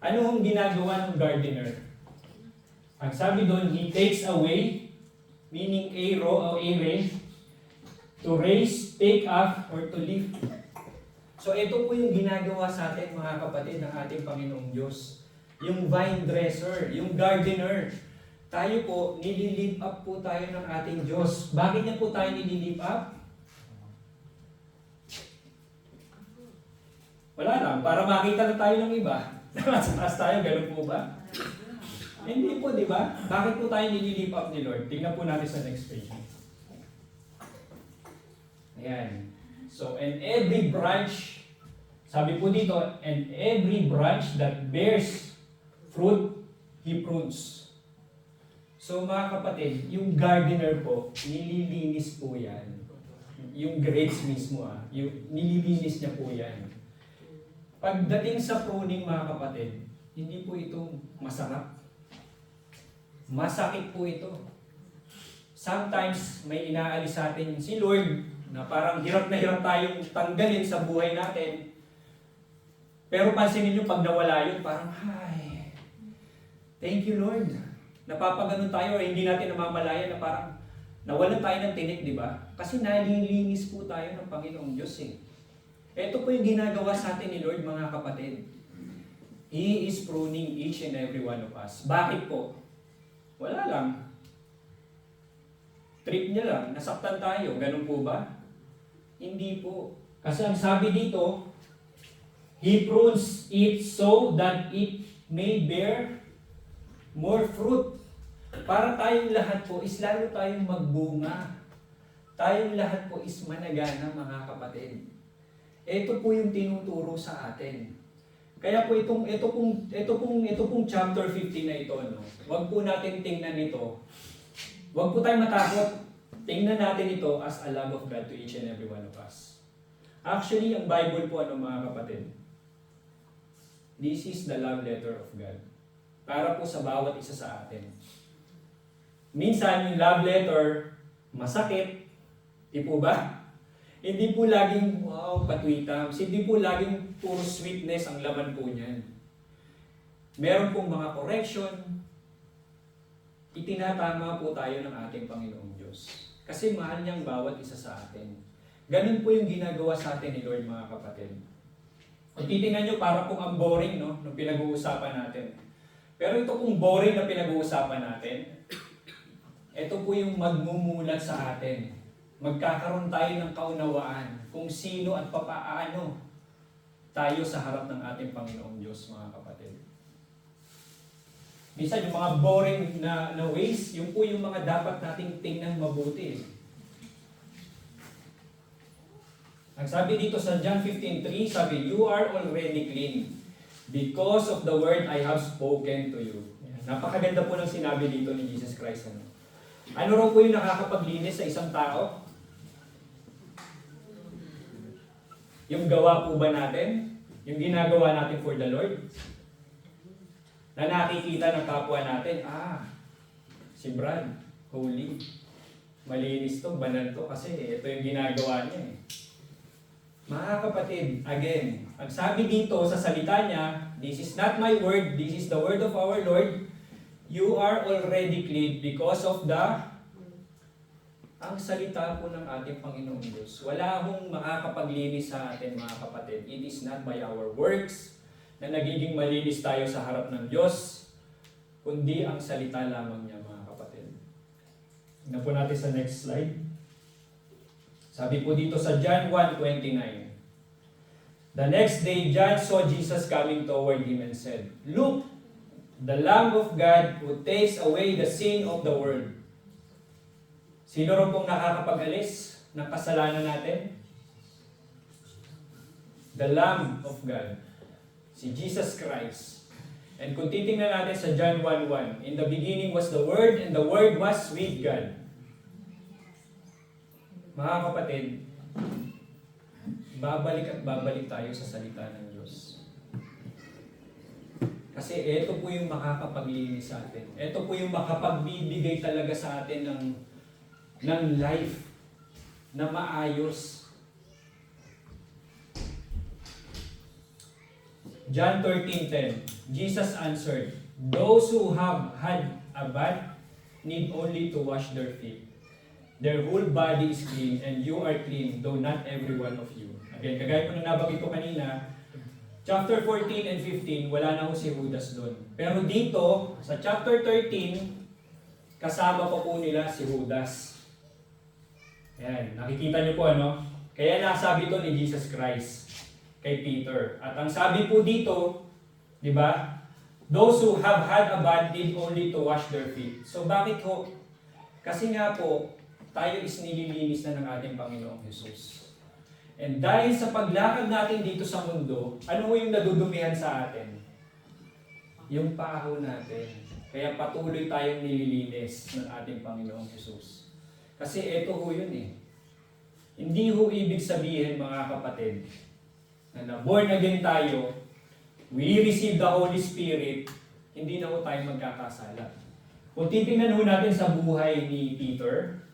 D: Ano ang ginagawa ng gardener? Ang sabi doon, he takes away, meaning to raise, take up, or to lift. So ito po yung ginagawa sa atin, mga kapatid, ng ating Panginoong Diyos. Yung vine dresser, yung gardener. tayo po, nililift up po tayo ng ating Diyos. Bakit niya po tayo nililift up? Wala lang, para makita na tayo ng iba. Sa taas tayo, ganun po ba? Hindi po, di ba? Bakit po tayo nililift up ni Lord? Tingnan po natin sa next page. Ayan. So, and every branch, sabi po dito, and every branch that bears fruit, He prunes. So mga kapatid, yung gardener po, nililinis po yan. Yung grapes mismo, yung nililinis niya po yan. Pagdating sa pruning mga kapatid, hindi po ito masarap. Masakit po ito. Sometimes may inaalis sa atin si Lord na parang hirap na hirap tayong tanggalin sa buhay natin. Pero pansinin niyo pag nawala yun, parang, ay, thank you Lord. Napapaganon tayo o hindi natin namamalayan na parang nawalan tayo ng tinik, di ba? Kasi nalilinis po tayo ng Panginoong Diyos eh. Ito po yung ginagawa sa atin ni Lord, mga kapatid. He is pruning each and every one of us. Bakit po? Wala lang. Trip niya lang, nasaktan tayo. Ganun po ba? Hindi po. Kasi ang sabi dito, He prunes it so that it may bear more fruit. Para tayong lahat po is lalo tayong magbunga. Tayong lahat po is managana, mga kapatid. Ito po yung tinuturo sa atin. Kaya po ito pong chapter 15 na ito, no. Huwag po natin tingnan ito. Huwag po tayong matakot. Tingnan natin ito as a love of God to each and every one of us. Actually, ang Bible po, mga kapatid, this is the love letter of God. Para po sa bawat isa sa atin. Minsan, yung love letter, masakit. Di po ba? Hindi po laging, wow, patwitams. Hindi po laging puro sweetness ang laman po niyan. Meron pong mga correction. Itinatama po tayo ng ating Panginoong Diyos. Kasi mahal niyang bawat isa sa atin. Ganun po yung ginagawa sa atin ni Lord, mga kapatid. Kung titingnan nyo, para pong ang boring, no, nung pinag-uusapan natin. Pero ito pong boring na pinag-uusapan natin, ito po yung magmumulat sa atin. Magkakaroon tayo ng kaunawaan kung sino at papaano tayo sa harap ng ating Panginoong Diyos, mga kapatid. Minsan yung mga boring na ways, yung po yung mga dapat nating tingnan mabuti. Ang sabi dito sa John 15:3, sabi, you are already clean because of the word I have spoken to you. Napakaganda po ng sinabi dito ni Jesus Christ. Ano raw po yung nakakapaglinis sa isang tao? Yung gawa po ba natin? Yung ginagawa natin for the Lord? Na nakikita ng kapwa natin, si Brad, holy. Malinis to, banal to, kasi ito yung ginagawa niya eh. Mga kapatid, again, ang sabi dito sa salita niya, this is not my word, this is the word of our Lord. You are already clean because of ang salita po ng ating Panginoong Diyos. Wala hong makakapaglinis sa atin, mga kapatid. It is not by our works na nagiging malinis tayo sa harap ng Diyos, kundi ang salita lamang niya, mga kapatid. Tingnan po natin sa next slide. Sabi po dito sa John 1:29. The next day, John saw Jesus coming toward him and said, look, the Lamb of God who takes away the sin of the world. Sino rin pong nakakapag-alis ng kasalanan natin? The Lamb of God. Si Jesus Christ. And kung titingnan natin sa John 1:1, in the beginning was the Word, and the Word was with God. Mga kapatid, babalik at babalik tayo sa salita ng Diyos. Kasi ito po yung makakapaglinis sa atin. Ito po yung makapagbibigay talaga sa atin ng life na maayos. John 13:10, Jesus answered, those who have had a bath need only to wash their feet. Their whole body is clean, and you are clean, though not every one of you. Again, kagaya po nung nabanggit ko kanina, chapter 14 and 15, wala na ho si Judas doon. Pero dito, sa chapter 13, kasama pa po nila si Judas. Ayan, nakikita niyo po ano? Kaya nasabi to ni Jesus Christ kay Peter. At ang sabi po dito, di ba? Those who have had a bath need only to wash their feet. So bakit ho? Kasi nga po, tayo is nililinis na ng ating Panginoong Jesus. And dahil sa paglakad natin dito sa mundo, ano ho yung nadudumihan sa atin? Yung paa natin. Kaya patuloy tayong nililinis ng ating Panginoong Jesus. Kasi eto ho yun eh. Hindi ho ibig sabihin mga kapatid, na born again tayo, we receive the Holy Spirit, hindi na ho tayo magkakasala. Kung titingnan ho natin sa buhay ni Peter,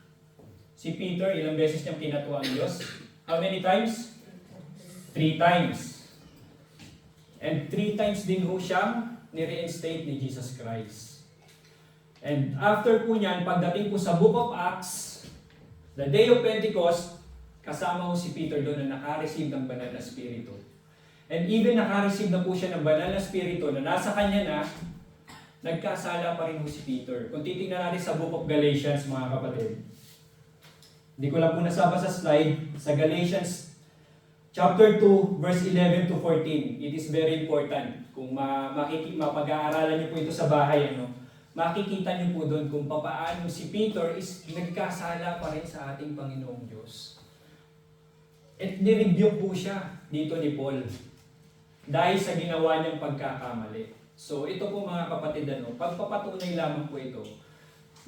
D: si Peter, ilang beses niyang pinatuwa ang Diyos? How many times? 3 times. And 3 times din ho siyang ni-reinstate ni Jesus Christ. And after po niyan, pagdating po sa Book of Acts, the day of Pentecost, kasama ho si Peter doon na naka-receive ng banal na spirito. And even naka-receive na po siya ng banal na spirito na nasa kanya na, nagkasala pa rin ho si Peter. Kung titingnan natin sa Book of Galatians, mga kapatid, hindi ko lang po nasaba sa slide, sa Galatians chapter 2, verse 11 to 14. It is very important. Kung mapag-aaralan niyo po ito sa bahay, makikita niyo po doon kung paano si Peter is nagkasala pa rin sa ating Panginoong Diyos. At nirebuke po siya dito ni Paul dahil sa ginawa niyang pagkakamali. So ito po mga kapatid, pagpapatunay lamang po ito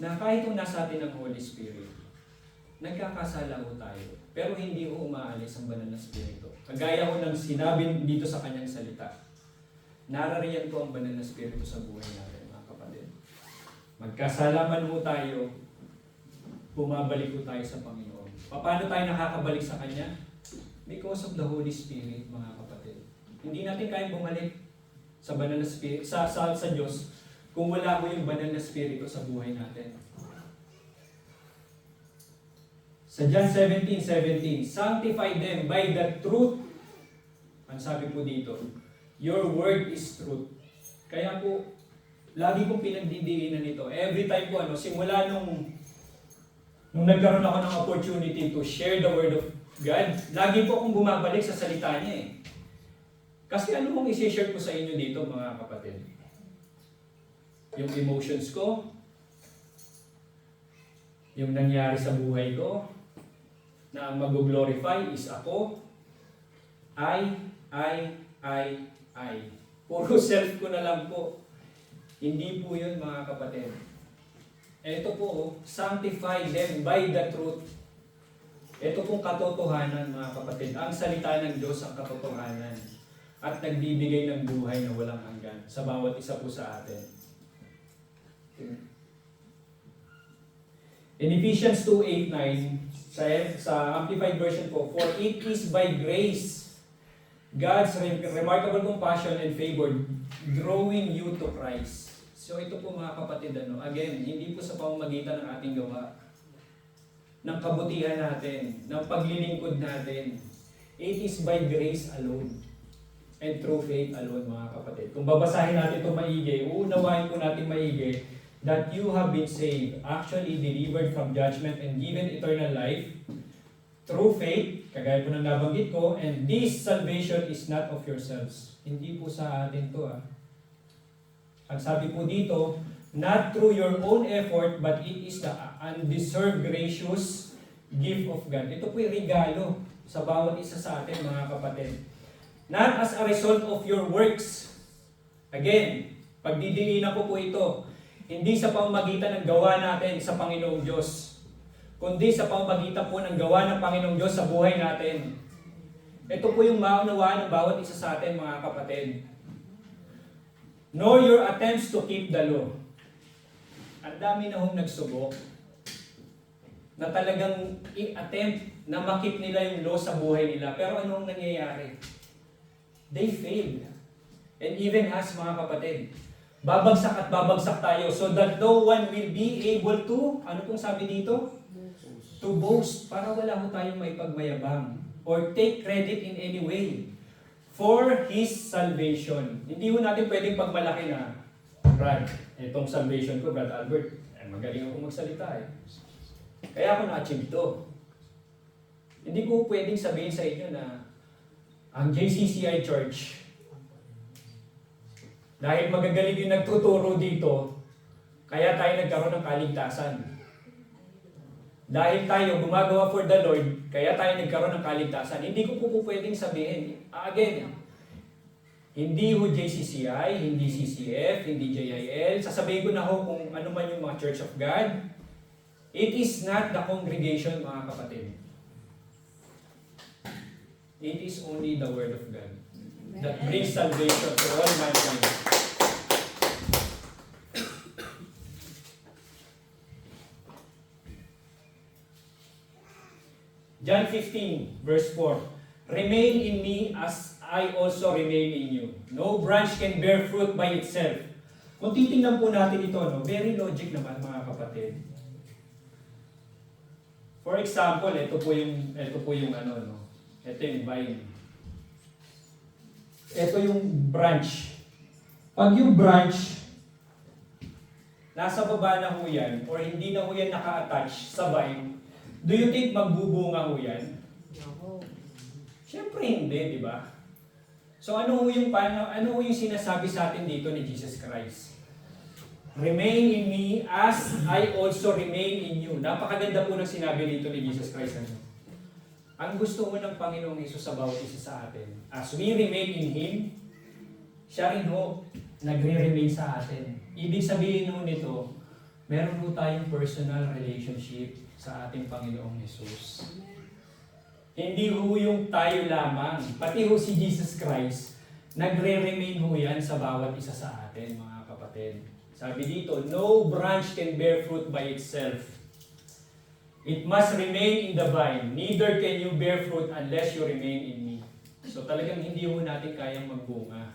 D: na kahit kung nasa atin ang Holy Spirit, nagkakasala ho tayo, pero hindi ho umaalis ang banal na spirito. Kagaya ho ng sinabi dito sa kanyang salita, narariyan po ang banal na spirito sa buhay natin, mga kapatid. Magkasala man ho tayo, bumabalik ho tayo sa Panginoon. Paano tayo nakakabalik sa Kanya? Because of the Holy Spirit, mga kapatid. Hindi natin kayang bumalik sa banal na spirito, sa Diyos kung wala ho yung banal na spirito sa buhay natin. Sa John 17:17, sanctify them by the truth. Ang sabi po dito, your word is truth. Kaya po, lagi pong pinagdidiinan nito. Every time po, simula nung nagkaroon ako ng opportunity to share the word of God, lagi po akong bumabalik sa salita niya eh. Kasi ano mong isi-share ko sa inyo dito, mga kapatid? Yung emotions ko, yung nangyari sa buhay ko, na ang mag-glorify is ako, I. Puro self ko na lang po. Hindi po yun, mga kapatid. Ito po, sanctify them by the truth. Ito pong katotohanan, mga kapatid. Ang salita ng Diyos ang katotohanan. At nagbibigay ng buhay na walang hanggan sa bawat isa po sa atin. In Ephesians 2:8-9, sa Amplified Version po, for it is by grace, God's remarkable compassion and favor, drawing you to Christ. So ito po mga kapatid, again, hindi po sa pamamagitan ng ating gawa, ng kabutihan natin, ng paglilingkod natin. It is by grace alone and through faith alone, mga kapatid. Kung babasahin natin ito maigi, uunawain po natin maigi, that you have been saved, actually delivered from judgment and given eternal life through faith, kagaya po ng nabanggit ko, and this salvation is not of yourselves. Hindi po sa atin to. Ang sabi po dito, not through your own effort, but it is the undeserved gracious gift of God. Ito po yung regalo sa bawat isa sa atin, mga kapatid. Not as a result of your works. Again, pagdidilinan ko po ito, hindi sa pamamagitan ng gawa natin sa Panginoong Diyos, kundi sa pamamagitan po ng gawa ng Panginoong Diyos sa buhay natin. Ito po yung maunawaan ng bawat isa sa atin, mga kapatid. Nor your attempts to keep the law. Ang dami na hong nagsubok na talagang i-attempt na makip nila yung law sa buhay nila. Pero anong nangyayari? They failed. And even us, mga kapatid, babagsak at babagsak tayo so that no one will be able to, ano pong sabi dito? To boast, para wala ho tayong may pagmayabang or take credit in any way for His salvation. Hindi ho natin pwedeng pagmalaki na, Brad, itong salvation ko, Brad Albert, magaling ako magsalita eh. Kaya ako na-achieve to. Hindi ko pwedeng sabihin sa inyo na ang JCCI Church, dahil magagaling yung nagtuturo dito, kaya tayo nagkaroon ng kaligtasan. Dahil tayo gumagawa for the Lord, kaya tayo nagkaroon ng kaligtasan. Hindi ko po pwedeng sabihin, again, hindi ho JCCI, hindi CCF, hindi JIL. Sasabihin ko na ho kung ano man yung mga Church of God. It is not the congregation, mga kapatid. It is only the Word of God that brings salvation to all mankind. John 15, verse 4. Remain in me as I also remain in you. No branch can bear fruit by itself. Kung titingnan po natin ito, no, very logic naman mga kapatid. For example, ito po yung ano, no. Ito yung vine. Ito yung branch. Pag yung branch nasa baba na ho yan, or hindi na ho yan naka-attach sa vine, do you think magbubunga ho yan? Siyempre hindi, di ba? So ano ho yung sinasabi sa atin dito ni Jesus Christ? Remain in me as I also remain in you. Napakaganda po ng sinabi dito ni Jesus Christ. Ang gusto mo ng Panginoong Hesus sa bawat isa sa atin, as we remain in Him, siya rin ho, nagre-remain sa atin. Ibig sabihin ho nito, meron ho tayong personal relationship sa ating Panginoong Hesus. Hindi ho yung tayo lamang, pati ho si Jesus Christ, nagre-remain ho yan sa bawat isa sa atin, mga kapatid. Sabi dito, no branch can bear fruit by itself. It must remain in the vine. Neither can you bear fruit unless you remain in me. So talagang hindi ho natin kayang magbunga.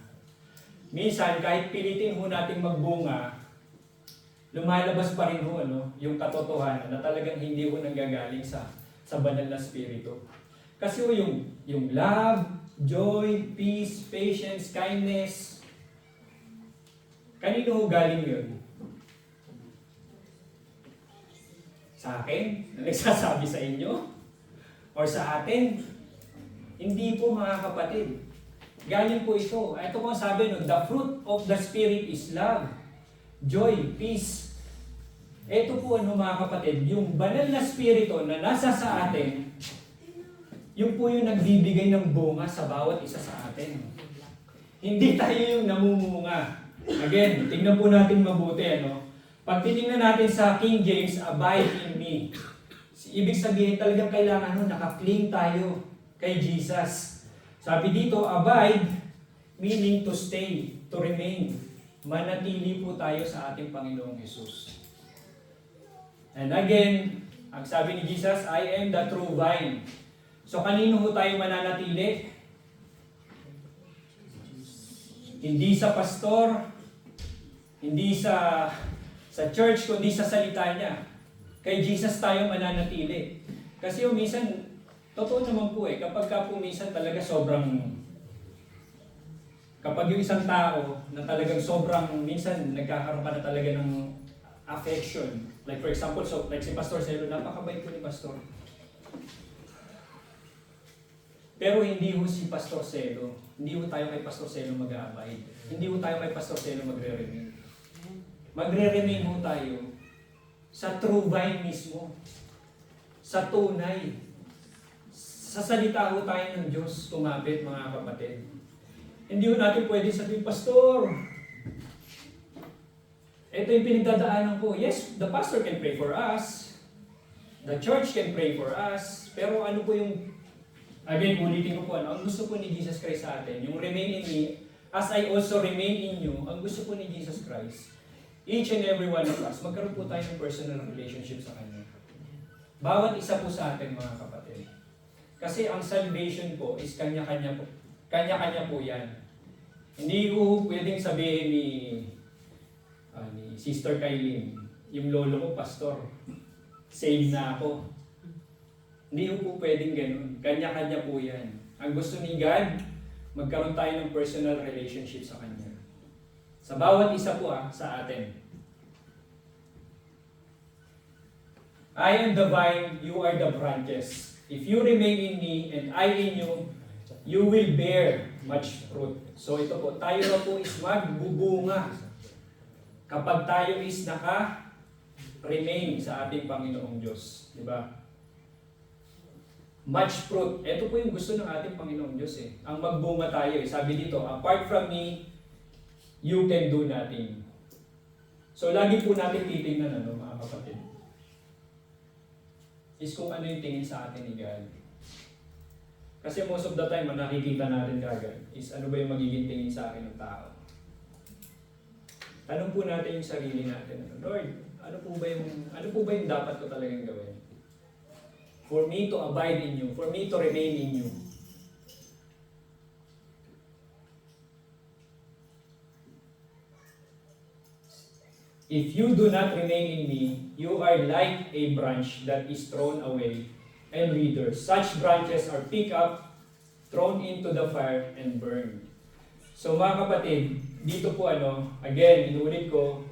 D: Minsan, kahit pilitin ho natin magbunga, lumalabas pa rin ho yung katotohanan na talagang hindi ho nanggagaling sa banal na spirito. Kasi ho yung love, joy, peace, patience, kindness, kanino ho galing yun? Sa akin? Na nagsasabi sa inyo? Or sa atin? Hindi po mga kapatid. Galing po ito. Ito po ang sabi, no, the fruit of the Spirit is love, joy, peace. Ito po mga kapatid, yung banal na spirito na nasa sa atin, yung po yung nagbibigay ng bunga sa bawat isa sa atin. Hindi tayo yung namumunga. Again, tingnan po natin mabuti. Pag titingnan natin sa King James, abide in me. Ibig sabihin talagang kailangan naka-cling tayo kay Jesus. Sabi dito, abide, meaning to stay, to remain. Manatili po tayo sa ating Panginoong Hesus. And again, ang sabi ni Jesus, I am the true vine. So kanino ho tayo mananatili? Hindi sa pastor, hindi sa church, kundi sa salita niya. Kay Jesus tayo mananatili. Kasi minsan, totoo naman po kapag ka po minsan talaga kapag yung isang tao na talagang sobrang, minsan nagkakaroon ka na talaga ng affection. Like for example, like si Pastor Celo, napakabait po ni Pastor. Pero hindi ho si Pastor Celo, hindi ho tayo kay Pastor Celo mag-aabide. Hindi ho tayo kay Pastor Celo magre-remain. Magre-remain ho tayo sa true vine mismo. Sa tunay. Sa salita ho tayo ng Diyos tumapit, mga kapatid. Hindi ho natin pwede sabihin, Pastor, ito yung pinagdadaanan ko. Yes, the pastor can pray for us. The church can pray for us. Pero ano po yung, again, ulitin ko po, ang gusto po ni Jesus Christ sa atin, yung remain in me, as I also remain in you, ang gusto po ni Jesus Christ, each and every one of us, magkaroon po tayo ng personal relationship sa Kanya. Bawat isa po sa atin, mga kapatid. Kasi ang salvation po is kanya-kanya po. Kanya-kanya po yan. Hindi ko pwedeng sabihin ni Sister Kailin, yung lolo ko, pastor, save na ako. Hindi po pwedeng ganun. Kanya-kanya po yan. Ang gusto ni God, magkaroon tayo ng personal relationship sa Kanya. Sa bawat isa po sa atin. I am the vine, you are the branches. If you remain in me and I in you, you will bear much fruit. So ito po, tayo na po is magbubunga kapag tayo is naka-remain sa ating Panginoong Diyos. Di ba? Much fruit. Ito po yung gusto ng ating Panginoong Diyos eh. Ang magbunga tayo eh. Sabi dito, apart from me, you can do nothing. So lagi po natin titingnan mga kapatid, is kung ano yung tingin sa atin ni God. Kasi most of the time, ang nakikita natin kagad is ano ba yung magiging tingin sa akin ng tao. Tanong po natin yung sarili natin, Lord, ano po ba yung dapat ko talagang gawin? For me to abide in you, for me to remain in you. If you do not remain in me, you are like a branch that is thrown away and withers. Such branches are picked up, thrown into the fire, and burned. So mga kapatid, dito po again, inuulit ko,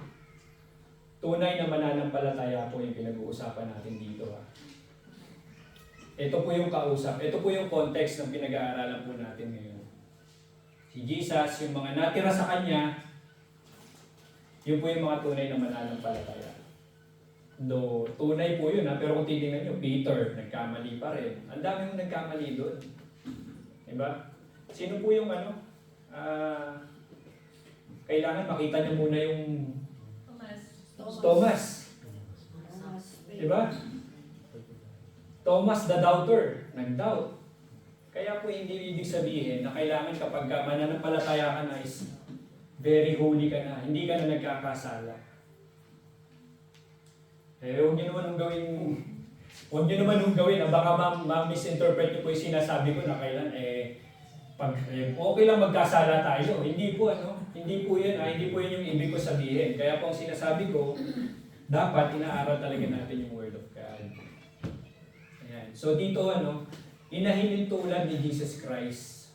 D: tunay na mananampalataya po yung pinag-uusapan natin dito. Ito po yung kausap, ito po yung context ng pinag-aaralan po natin ngayon. Si Jesus, yung mga natira sa Kanya, yun po yung mga tunay na mananampalataya. Do tunay po yun pero kung titingnan nyo, Peter, nagkamali pa rin. Ang dami mong nagkamali doon. Diba? Sino po yung kailangan makita nyo muna yung Thomas. Diba? Thomas the doubter, nag-doubt. Kaya po hindi ibig sabihin na kailangan kapag mananampalataya ka na is very holy ka na, hindi ka na nagkakasala. Huwag nyo naman nung gawin, baka ma-misinterpret nyo po yung sinasabi ko na kailan, okay lang magkasala tayo. Hindi po hindi po yun yung ibig ko sabihin. Kaya po ang sinasabi ko, dapat inaaral talaga natin yung Word of God. Ayan. So dito inahinintulad ni Jesus Christ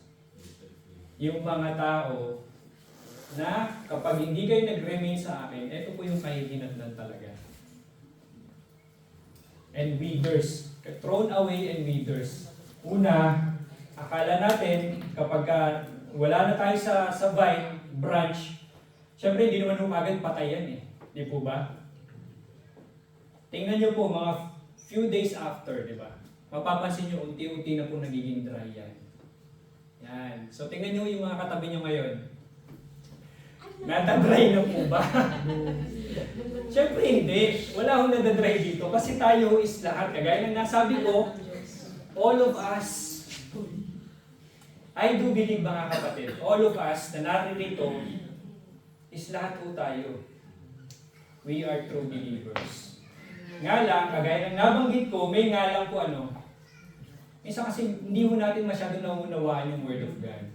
D: yung mga tao na kapag hindi kayo nag-remain sa akin, ito po yung kahihinatnan talaga. And withers. Thrown away and withers. Una, akala natin kapag wala na tayo sa vine, branch, syempre hindi naman agad patayan eh. Di po ba? Tingnan nyo po mga few days after, di ba? Mapapansin nyo, unti-unti na po nagiging dry yan. Yan. So tingnan nyo yung mga katabi nyo ngayon. Nadadry na po ba? Siyempre hindi. Wala akong nadadry dito kasi tayo is lahat. Kagaya ng nasabi ko, all of us, I do believe mga kapatid, all of us na naririto is lahat po tayo. We are true believers. Nga lang, kagaya ng nabanggit ko, may nga lang po minsan kasi hindi ho natin masyado nauunawaan yung Word of God.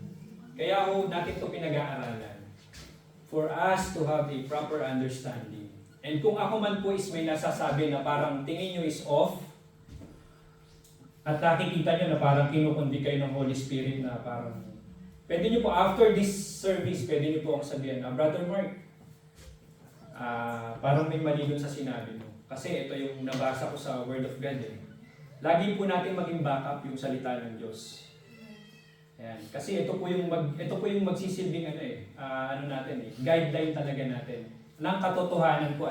D: Kaya ho natin ito pinag-aaralan. For us to have a proper understanding. And kung ako man po is may nasasabi na parang tingin nyo is off, at nakikita nyo na parang kinukundi kayo ng Holy Spirit na parang, pwede nyo po after this service, pwede nyo po akong sabihin, Brother Mark, parang may mali dun sa sinabi mo. Kasi ito yung nabasa ko sa Word of God eh. Lagi po natin maging backup yung salita ng Diyos. Ayan. Kasi ito po yung magsisilbing guideline talaga natin. Ng katotohanan po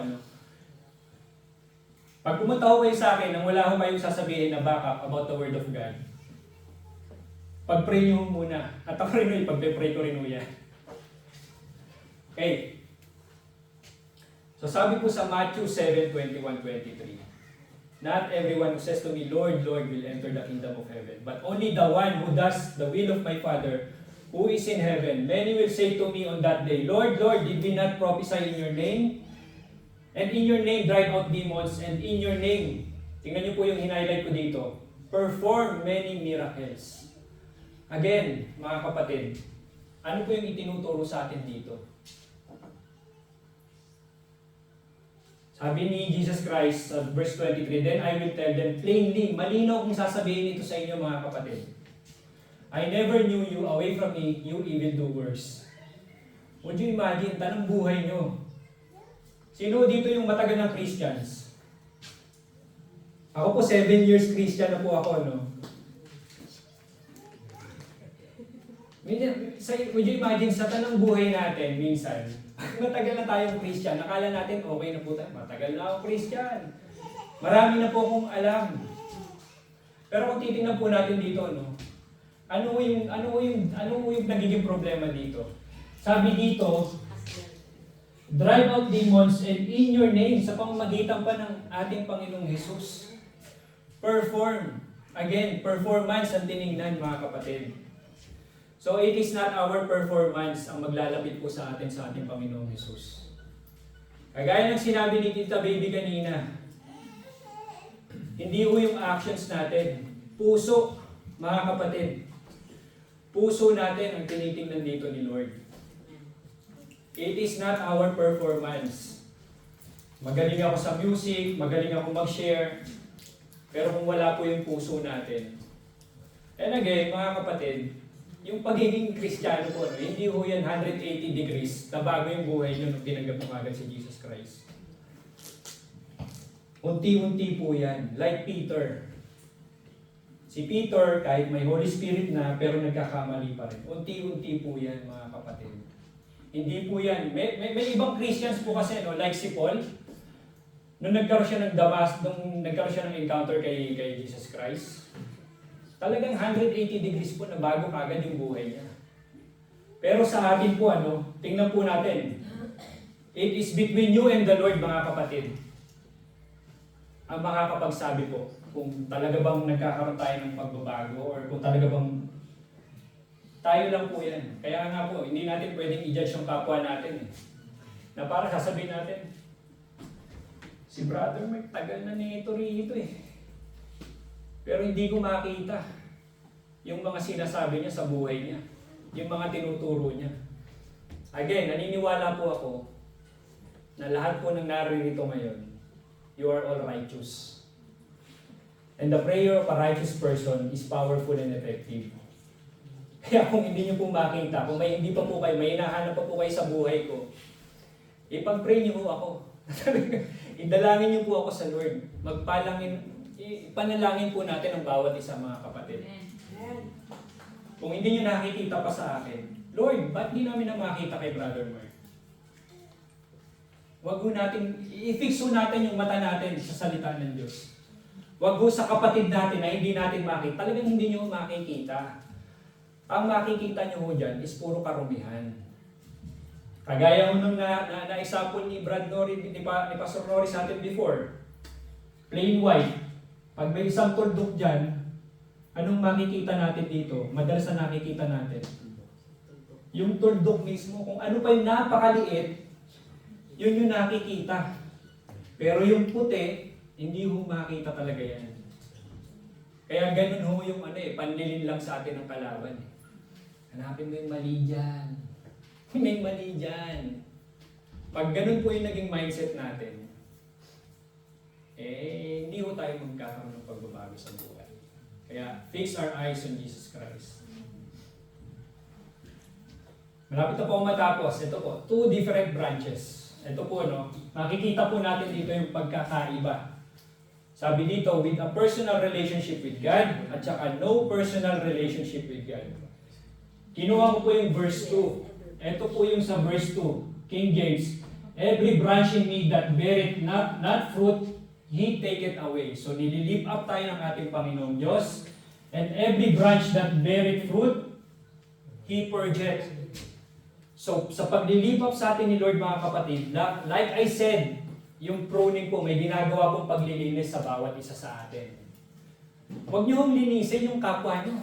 D: Pag pumunta ko kayo sa akin nang wala ko kayong sasabihin na backup about the Word of God, pag-pray nyo muna. At ako rin pag-pray ko rin yan. Okay. So sabi po sa Matthew 7:21-23, not everyone who says to me, Lord, Lord, will enter the kingdom of heaven, but only the one who does the will of my Father who is in heaven. Many will say to me on that day, Lord, Lord, did we not prophesy in your name? And in your name drive out demons, and in your name, tingnan niyo po yung hinighlight ko dito, perform many miracles. Again, mga kapatid, ano po yung itinuturo sa atin dito? Sabi ni Jesus Christ sa verse 23, then I will tell them plainly, malinaw kung sasabihin ito sa inyo mga kapatid. I never knew you, away from me, you evildoers. Would you imagine, tanong buhay nyo. Sino dito yung matagal ng Christians? Ako po 7 years Christian na po ako, no? Would you imagine, sa tanong buhay natin, minsan, matagal na tayong Christian, nakala natin, okay na po tayo, matagal na ako Christian. Marami na po akong alam. Pero kung titingnan po natin dito, no? Ano yung nagiging problema dito? Sabi dito, drive out demons and in your name, sa pamamagitan pa ng ating Panginoong Jesus. Perform. Again, performance ang tinignan, mga kapatid. So it is not our performance ang maglalapit po sa ating Panginoong Jesus. Kagaya ng sinabi ni Tita Baby kanina, hindi ho yung actions natin. Puso, mga kapatid. Puso natin ang tinitingnan dito ni Lord. It is not our performance. Magaling ako sa music, magaling ako mag-share, pero kung wala po yung puso natin. And again, mga kapatid, yung pagiging Kristiyano po, hindi ho yan 180 degrees na bago yung buhay nyo nung tinanggap mo agad si Jesus Christ. Unti-unti po yan. Like Peter. Si Peter, kahit may Holy Spirit na, pero nagkakamali pa rin. Unti-unti po yan, mga kapatid. Hindi po yan. May ibang Christians po kasi, no? Like si Paul, nung nagkaroon siya ng encounter kay Jesus Christ, talagang 180 degrees po na bago kagad yung buhay niya. Pero sa atin po, tingnan po natin. It is between you and the Lord, mga kapatid. Ang makakapagsabi po kung talaga bang nagkakaroon tayo ng pagbabago or kung talaga bang tayo lang po yan. Kaya nga po, hindi natin pwedeng i-judge yung kapwa natin. Na para sasabihin natin, si brother may tagal na nito rito eh. Pero hindi ko makita yung mga sinasabi niya sa buhay niya. Yung mga tinuturo niya. Again, naniniwala po ako na lahat po ng naririto ngayon, you are all righteous. And the prayer of a righteous person is powerful and effective. Kaya kung hindi niyo po makita, kung hindi pa po kayo, may hinahanap pa po kayo sa buhay ko, ipag-pray niyo po ako. Idalangin niyo po ako sa Lord. Ipanalangin po natin ang bawat isa, mga kapatid. Kung hindi niyo nakikita pa sa akin, Lord, ba't di namin na makita kay Brother Mark? Wag ho natin, i-fix ho natin yung mata natin sa salita ng Diyos. Wag ho sa kapatid natin na hindi natin makita. Talagang hindi niyo makikita. Ang makikita niyo ho dyan is puro karumihan. Kagaya ho nung na-example ni Brad Nori, ni Pastor Nori sa atin before. Plain white. Pag may isang tuldok dyan, anong makikita natin dito? Madalas na nakikita natin. Yung tuldok mismo, kung ano pa yung napakaliit, yun yung nakikita. Pero yung puti, hindi ho makita talaga yan. Kaya ganun ho yung panlilin lang sa atin ng kalaban. Hanapin mo yung mali dyan. May mali dyan. Pag ganun po yung naging mindset natin, hindi ho tayo magkakaroon ng pagbabago sa buhay. Kaya, fix our eyes on Jesus Christ. Malapit na po matapos. Ito po, 2 different branches. Ito po, makikita po natin dito yung pagkakaiba. Sabi dito, with a personal relationship with God, at saka no personal relationship with God. Kinuha ko po yung verse 2. Ito po yung sa verse 2, King James. Every branch in me that beareth not fruit, He take it away. So nililift up tayo ng ating Panginoong Diyos. And every branch that beareth fruit, He purgeth. So sa paglilift up sa atin ni Lord, mga kapatid, like I said, yung pruning po, may ginagawa pong paglilinis sa bawat isa sa atin. Huwag niyo hong linisin yung kapwa niyo.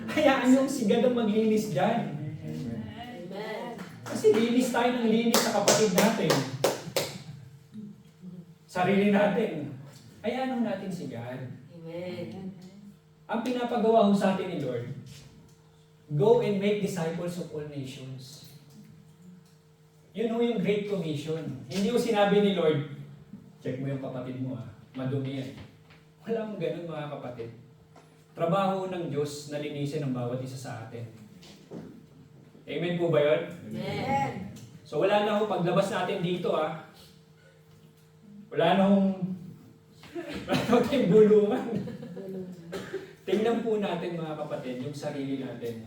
D: Hayaan niyo sigad ang maglinis dyan. Kasi linis tayo ng linis sa kapatid natin. Sarili natin. Hayaan natin si God.
E: Amen.
D: Ang pinapagawa ho sa atin ni Lord, go and make disciples of all nations. Yun ho yung Great Commission. Hindi ho sinabi ni Lord, check mo yung kapatid mo madumi yan. Wala mong ganun, mga kapatid. Trabaho ng Diyos na linisin ang bawat isa sa atin. Amen po ba yun?
E: Amen.
D: So wala na ho, paglabas natin dito wala na hong Wala tayong bulungan. Tingnan po natin mga kapatid, yung sarili natin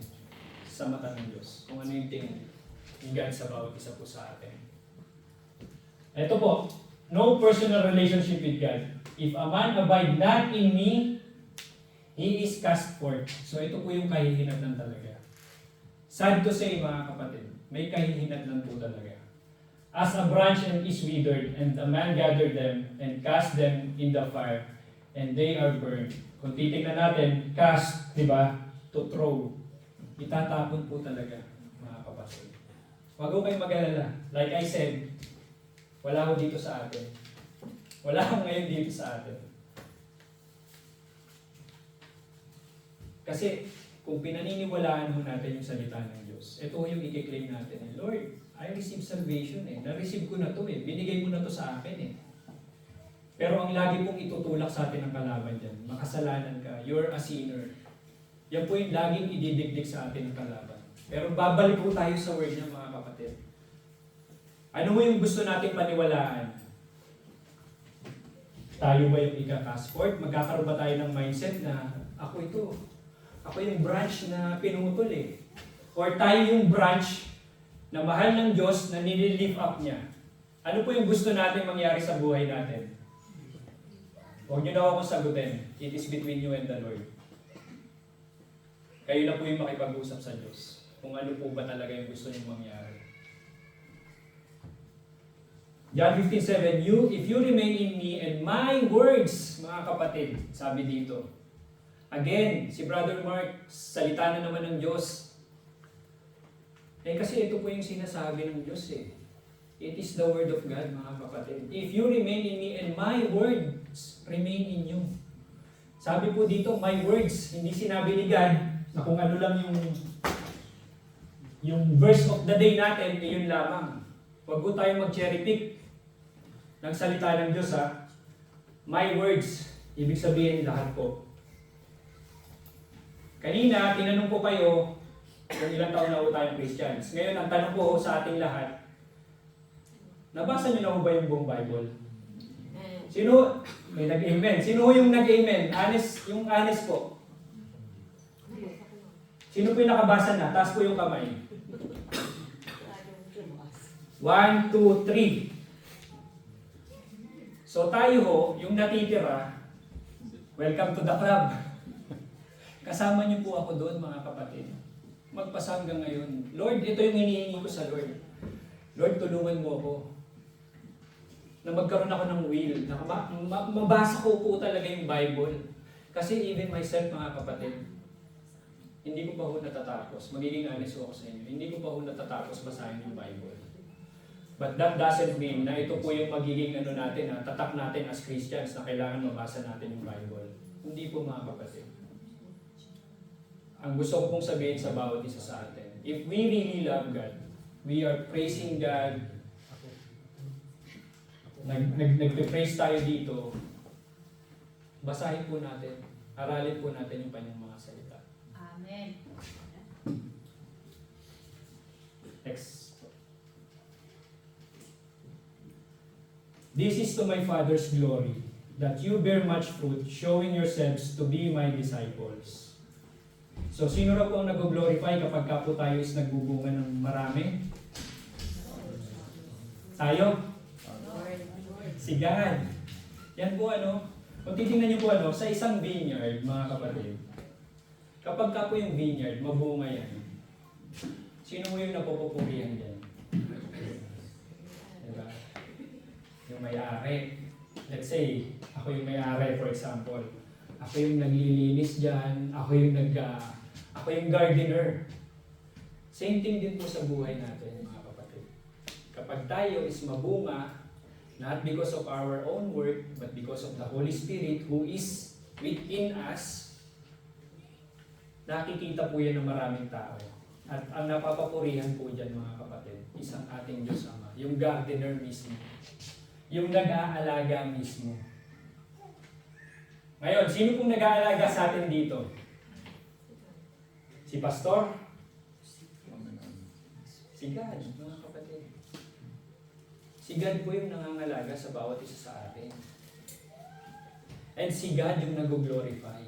D: sa mata ng Diyos. Kung ano yung tingin ni God sa bawat isa po sa atin. Ito po, no personal relationship with God. If a man abide not in me, he is cast forth. So ito po yung kahihinatnan talaga. Sad to say mga kapatid, may kahihinatnan po talaga. As a branch and is withered, and a man gathered them and cast them in the fire, and they are burned. Kung titignan natin, cast, di ba? To throw. Itatapon po talaga, mga kapatid. Huwag ko kayong mag-alala. Like I said, wala ko dito sa atin. Wala ko ngayon dito sa atin. Kasi, kung pinaniniwalaan mo natin yung salita ng Diyos, ito yung i-claim natin. Lord, I received salvation eh. Na-receive ko na to eh. Binigay mo na to sa akin eh. Pero ang lagi pong itutulak sa atin ng kalaban dyan, makasalanan ka, you're a sinner. Yan po yung laging ididikdik sa atin ng kalaban. Pero babalik po tayo sa word niya mga kapatid. Ano mo yung gusto nating paniwalaan? Tayo ba yung ika-cast forth? Magkakaroon ba tayo ng mindset na ako ito? Ako yung branch na pinutol eh. Or tayo yung branch na mahal ng Diyos na nililift up niya. Ano po yung gusto natin mangyari sa buhay natin? Huwag niyo na akong sagutin. It is between you and the Lord. Kayo na po yung makipag-usap sa Diyos. Kung ano po ba talaga yung gusto niyo mangyari. John 15:7, if you remain in me and my words, mga kapatid, sabi dito. Again, si Brother Mark, salita na naman ng Diyos. Kasi ito po yung sinasabi ng Diyos eh. It is the word of God, mga kapatid. If you remain in me and my words remain in you. Sabi po dito, my words, hindi sinabi ni God na kung ano lang yung verse of the day natin, yun lamang. Huwag po tayo mag-cherry pick ng salita ng Diyos ha. My words, ibig sabihin lahat po. Kanina, tinanong ko kayo kung ilang taon na po tayong Christians. Ngayon, ang tanong ko sa ating lahat, nabasa niyo na po ba yung buong Bible? Sino, may nag-amen. Sino yung nag-amen? Honest, yung honest po. Sino po yung nakabasa na? Taas po yung kamay. 1, 2, 3. So tayo ho, yung natitira, welcome to the club. Kasama niyo po ako doon mga kapatid. Magpasa hanggang ngayon. Lord, ito yung hinihingi ko sa Lord. Lord, tulungan mo ako. Na magkaroon ako ng will. Na mabasa ko po talaga yung Bible. Kasi even myself mga kapatid, hindi ko pa ho natatapos. Magiging honest ako sa inyo. Hindi ko pa ho natatapos basahin yung Bible. But that doesn't mean na ito po yung magiging natin, tatak natin as Christians na kailangan mabasa natin yung Bible. Hindi po mga kapatid. Ang gusto ko pong sabihin sa bawat isa sa atin, if we really love God, we are praising God, nag-praise tayo dito, basahin po natin, aralin po natin yung kanyang mga salita.
E: Amen.
D: Next. This is to my Father's glory, that you bear much fruit, showing yourselves to be my disciples. So, sino na po ang nag-glorify kapag ka po tayo is nagbubunga ng marami? Tayo? Si God. Yan po kung titingnan niyo po sa isang vineyard, mga kapatid, kapag ka po yung vineyard, mabunga yan, sino mo yung napupupurihan dyan? Diba? Yung may-ari. Let's say, ako yung may-ari, for example. Ako yung naglilinis dyan, ako yung gardener. Same thing din po sa buhay natin, mga kapatid. Kapag tayo is mabunga, not because of our own work, but because of the Holy Spirit who is within us, nakikita po yan ng maraming tao. At ang napapapurihan po dyan, mga kapatid, isang ating Diyos Ama, yung gardener mismo, yung nag-aalaga mismo. Ngayon, sino pong nag-aalaga sa atin dito? Si Pastor? Si God, mga kapatid. Si God po yung nangangalaga sa bawat isa sa atin. And si God yung nag-glorify.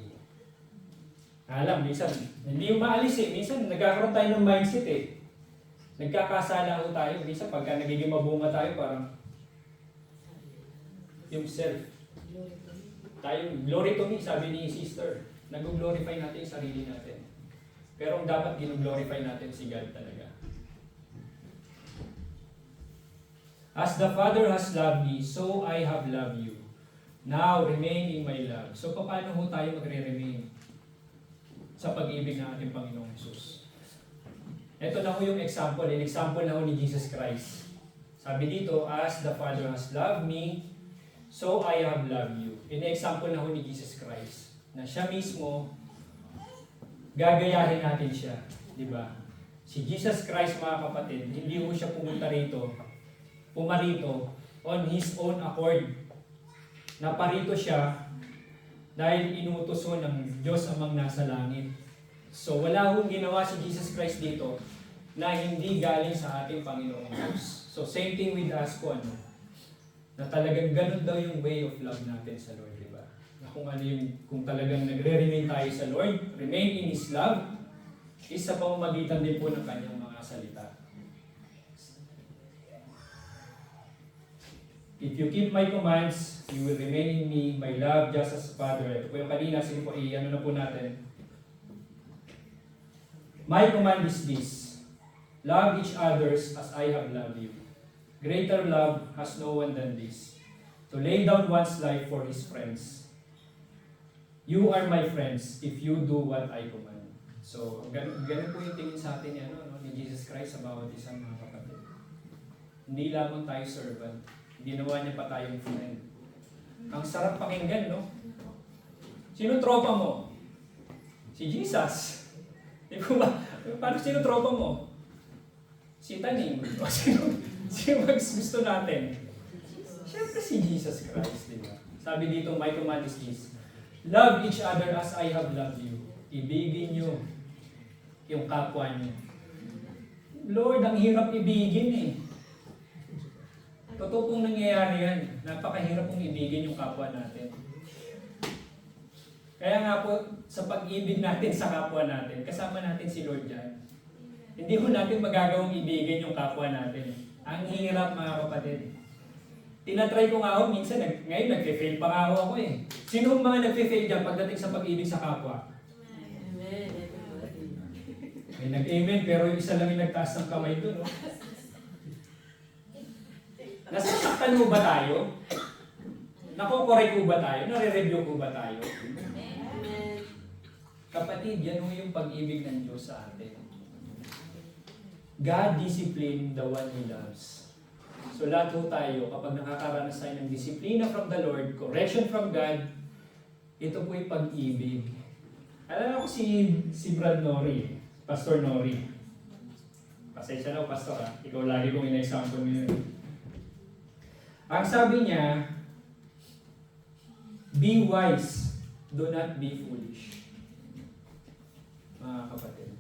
D: Alam, minsan, hindi yung maalis eh. Minsan, nagkakaroon tayo ng mindset eh. Nagkakasala ho tayo. Minsan, pagka nagiging mabunga tayo, parang yung self. Tayo, glory to me, sabi ni sister. Nag-glorify natin yung sarili natin. Pero ang dapat gino-glorify natin si God talaga. As the Father has loved me, so I have loved you. Now, remain in my love. So, paano ho tayo magre-remain sa pag-ibig ng ating Panginoong Jesus? Ito na ho yung example. An example na ho ni Jesus Christ. Sabi dito, as the Father has loved me, so I have loved you. In-example na ho ni Jesus Christ. Na siya mismo, gagayahin natin siya. Diba? Si Jesus Christ, mga kapatid, hindi ho siya pumarito on His own accord. Naparito siya dahil inutos ho ng Diyos amang nasa langit. So wala hong ginawa si Jesus Christ dito na hindi galing sa ating Panginoong Diyos. So same thing with us po, na talagang ganun daw yung way of love natin sa Lord, di ba? Na kung talagang nagre-remain tayo sa Lord, remain in His love, is sa pamamagitan din po ng kanyang mga salita. If you keep my commands, you will remain in me, my love, just as Father. Ito po yung kanina, sige po, ano na po natin. My command is this, love each others as I have loved you. Greater love has no one than this, to lay down one's life for his friends. You are my friends if you do what I command. So, ganun po yung tingin sa atin ni Jesus Christ sa bawat isang mga kapatid. Hindi lamang tayo servant. Ginawa niya pa tayong friend. Ang sarap pakinggan, no? Sino tropa mo? Si Jesus. Di ba? Paano sino tropa mo? Si Taning. O sino gusto natin? Siyempre si Jesus Christ, di ba? Sabi dito, my command is this. Love each other as I have loved you. Ibigin niyo yung kapwa niyo. Lord, ang hirap ibigin eh. Totoo pong nangyayari yan. Napakahirap pong ibigin yung kapwa natin. Kaya nga po, sa pag-ibig natin sa kapwa natin, kasama natin si Lord dyan. Hindi mo natin magagawang ibigin yung kapwa natin. Ang hirap, mga kapatid. Tinatry ko nga ako, minsan, ngayon nag-fail pa nga ako eh. Sino mga nag-fail dyan pagdating sa pag-ibig sa kapwa?
E: Amen.
D: May nag-amen, pero yung isa lang yung nagtaas ng kamay doon, no? Nasasaktan mo ba tayo? Nakokorek ko ba tayo? Nare-review ko ba tayo?
E: Amen.
D: Kapatid, yan ho yung pag-ibig ng Diyos sa atin. God discipline the one He loves. So lahat ho tayo, kapag nakakaranas tayo ng disiplina from the Lord, correction from God, ito po yung pag-ibig. Alam ko si Brad Nori, Pastor Nori. Pasensya na, Pastor ha. Ikaw lagi kong ina-example ngayon. Ang sabi niya, be wise, do not be foolish. Mga kapatid.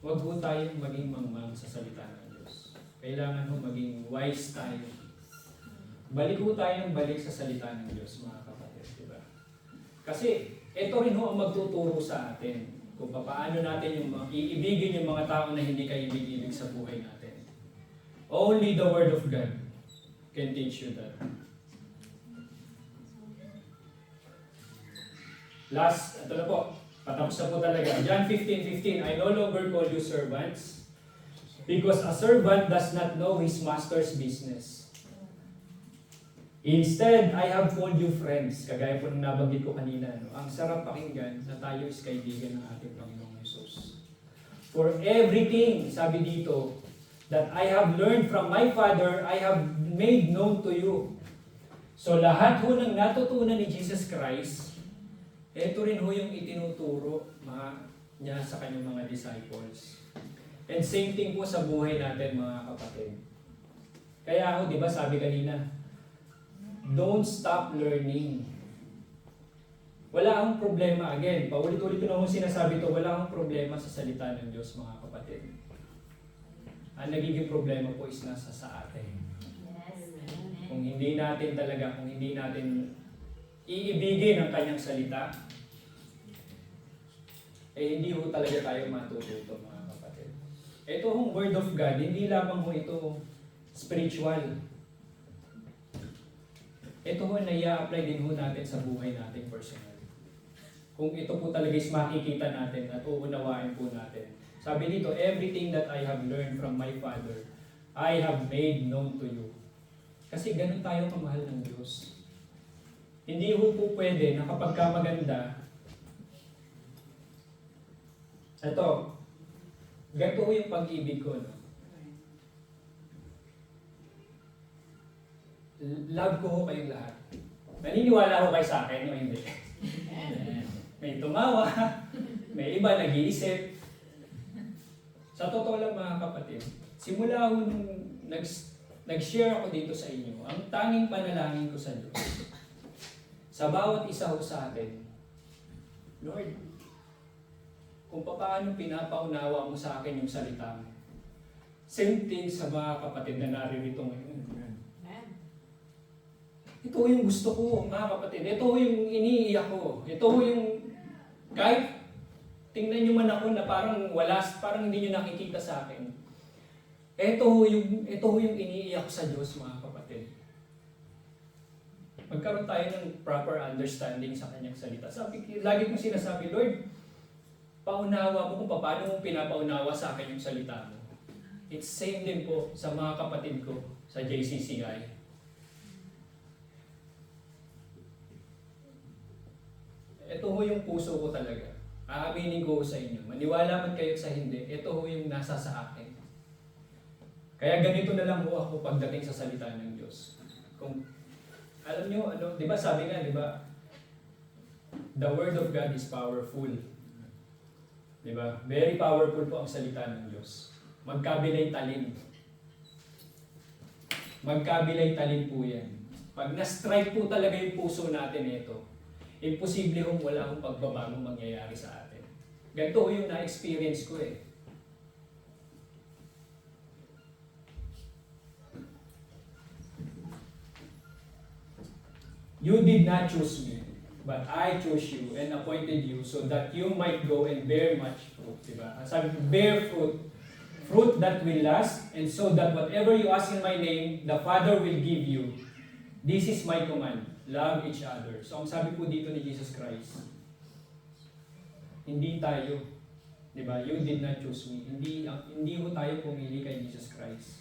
D: Huwag po tayong maging mangmang sa salita ng Diyos. Kailangan ho maging wise tayo. Balik po tayong balik sa salita ng Diyos, mga kapatid. Diba? Kasi, ito rin ho ang magtuturo sa atin kung paano natin iibigin yung mga tao na hindi kaibig-ibig sa buhay natin. Only the Word of God can teach you that. Last, ito na po. Patapos na po talaga. John 15:15, I no longer call you servants because a servant does not know his master's business. Instead, I have called you friends. Kagaya po nung nabanggit ko kanina. No? Ang sarap pakinggan na tayo is kaibigan ng ating Panginoong Hesus. For everything, sabi dito, that I have learned from my Father, I have made known to you. So lahat ho ng natutunan ni Jesus Christ, ito rin ho yung itinuturo niya sa kanyang mga disciples. And same thing po sa buhay natin, mga kapatid. Kaya ho, di ba sabi kanina, don't stop learning. Wala akong problema, again, paulit-ulit ko na kung sinasabi to, wala akong problema sa salita ng Diyos, mga kapatid. Ang nagiging problema po is nasa sa atin. Kung hindi hindi natin talaga, kung hindi natin iibigin ang kanyang salita, eh hindi ho talaga tayo matututo mga kapatid. Ito hong Word of God, hindi lamang ho ito spiritual. Ito ho nai-apply din ho natin sa buhay natin personal. Kung ito po talaga is makikita natin at uunawain po natin. Sabi dito, everything that I have learned from my Father, I have made known to you. Kasi ganun tayo kamahal ng Diyos. Hindi ho po pwede na kapag ka maganda, ito, ganito ho yung pag-ibig ko. No? Love ko ho kayong lahat. Naniniwala ho kayo sa akin o hindi? May tumawa, may iba nag-iisip. Sa totoo lang mga kapatid, simula ho nung nag-share ako dito sa inyo, ang tanging panalangin ko sa Diyos, sa bawat isa ho sa atin, Lord, kung paano pinapaunawa mo sa akin yung salita mo. Same thing sa mga kapatid na naririto ngayon. Ito yung gusto ko, mga kapatid. Ito yung iniiyak ko. Ito yung, kahit tingnan nyo man ako na parang parang hindi nyo nakikita sa akin. Ito yung iniiyak ko sa Diyos, mga kapatid. Magkaroon tayo ng proper understanding sa kanyang salita. Lagi kong sinasabi, Lord, paunawa mo kung paano mo pinapaunawa sa akin yung salita mo. It's same din po sa mga kapatid ko sa JCCI. Ito ho yung puso ko talaga. Aaminin ko sa inyo. Maniwala man kayo sa hindi, ito ho yung nasa sa akin. Kaya ganito na lang ho ako pagdating sa salita ng Diyos. Kung alam nyo, di ba sabi nga, di ba? The Word of God is powerful. Di ba? Very powerful po ang salita ng Diyos. Magkabilay talim. Magkabilay talim po yan. Pag na-strike po talaga yung puso natin ito, imposible hong wala akong pagbabagong mangyayari sa atin. Ganito yung na-experience ko eh. You did not choose me, but I chose you and appointed you so that you might go and bear much fruit. Diba? Sabi, bear fruit. Fruit that will last, and so that whatever you ask in my name, the Father will give you. This is my command. Love each other. So ang sabi po dito ni Jesus Christ, hindi tayo, di ba? You did not choose me. Hindi ho tayo pumili kay Jesus Christ.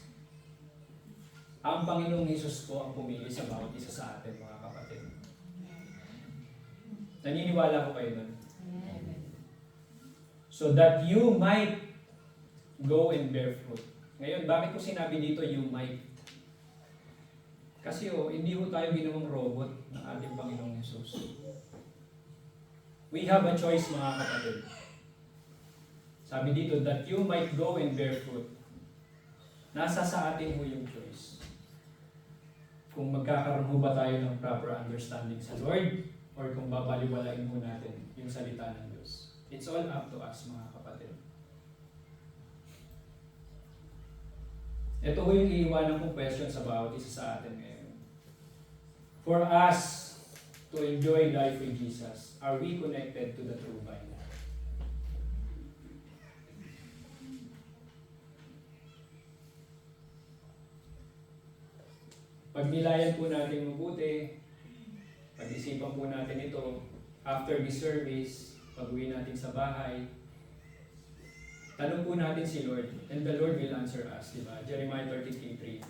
D: Ang Panginoong Jesus po ang pumili sa bawat isa sa atin, mga kapatid. Naniniwala ko kayo nun. So that you might go and bear fruit. Ngayon, bakit ko sinabi dito you might? Kasi hindi ho tayo ginawang robot ng ating Panginoong Jesus. We have a choice, mga kapatid. Sabi dito, that you might go and bear fruit. Nasa sa atin ho yung choice. Kung magkakaroon ho ba tayo ng proper understanding sa Lord, or kung babaliwalain ho natin yung salita ng Diyos. It's all up to us, mga kapatid. Ito ho yung iiwanan kong question sa bawat isa sa atin ngayon. For us to enjoy life with Jesus, are we connected to the true vine? Pag nilayan po natin mabuti, pag-isipan po natin ito, after this service, pag-uwi natin sa bahay, tanong po natin si Lord, and the Lord will answer us, di ba? Jeremiah 33:3.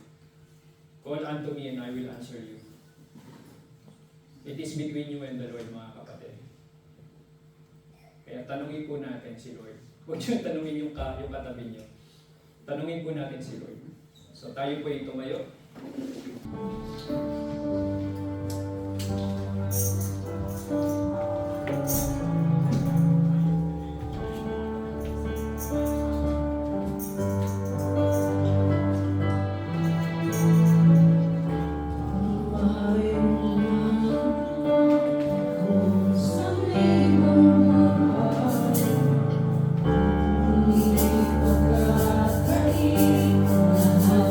D: Call unto me and I will answer you. It is between you and the Lord, mga kapatid. Kaya tanungin po natin si Lord. Huwag nyo tanungin yung katabi nyo. Tanungin po natin si Lord. So tayo po yung tumayo.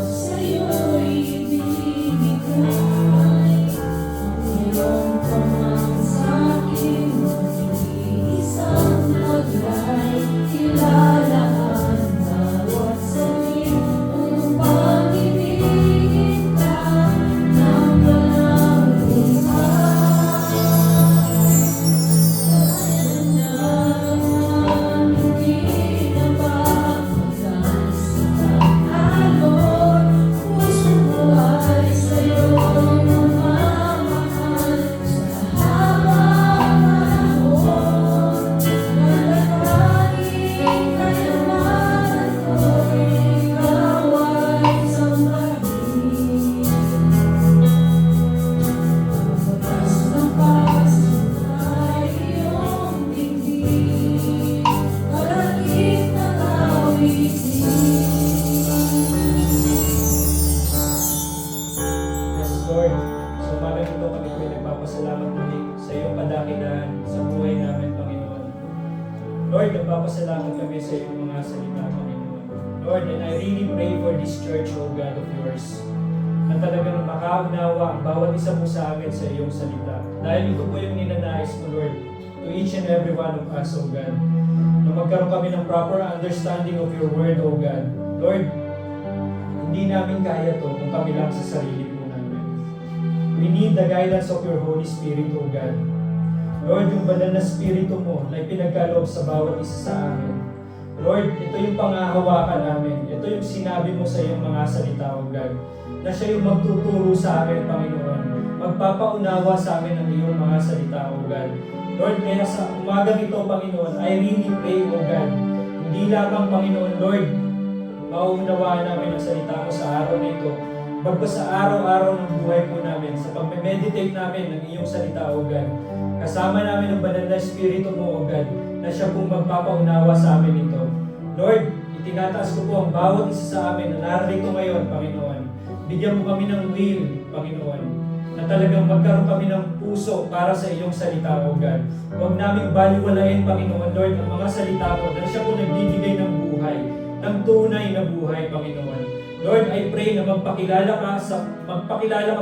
A: Sa'yo'y ibibigay.
D: Lord, sa umagang ito kami po ay nagpapasalamat muli sa iyong kadakilaan sa buhay namin, Panginoon. Lord, nagpapasalamat kami sa iyong mga salita, Panginoon. Lord, and I really pray for this church, O God of yours, na talagang makaunawa ang bawat isa po sa amin sa iyong salita. Dahil ito po yung ninanais mo, Lord, to each and every one of us, O God. Na magkaroon kami ng proper understanding of your word, O God. Lord, hindi namin kaya to kung kami lang sa sarili po namin. We need the guidance of your Holy Spirit, O God. Lord, yung banal na Spirito mo na ipinagkaloob sa bawat isa sa amin. Lord, ito yung pangahawakan namin. Ito yung sinabi mo sa iyong mga salita, O God. Na siya yung magtuturo sa amin, Panginoon. Magpapaunawa sa amin ang iyong mga salita, O God. Lord, kaya sa umagang ito, Panginoon, I really pray, O God. Hindi lamang, Panginoon, Lord, mauunawaan namin ang salita mo sa araw na ito. Bagpas sa araw-araw ng buhay po namin, sa pag-meditate namin ng iyong salita, O God. Kasama namin ang banal na Espiritu mo, O God, na siya pong magpapaunawa sa amin ito. Lord, itinataas ko po ang bawat isa sa amin na narito ngayon, Panginoon. Bigyan mo kami ng will, Panginoon, na talagang magkaroon kami ng puso para sa iyong salita, O God. Huwag naming baliwalain, Panginoon, Lord, ang mga salita mo na siya po nagbibigay ng buhay, ng tunay na buhay, Panginoon. Lord, I pray na magpakilala ka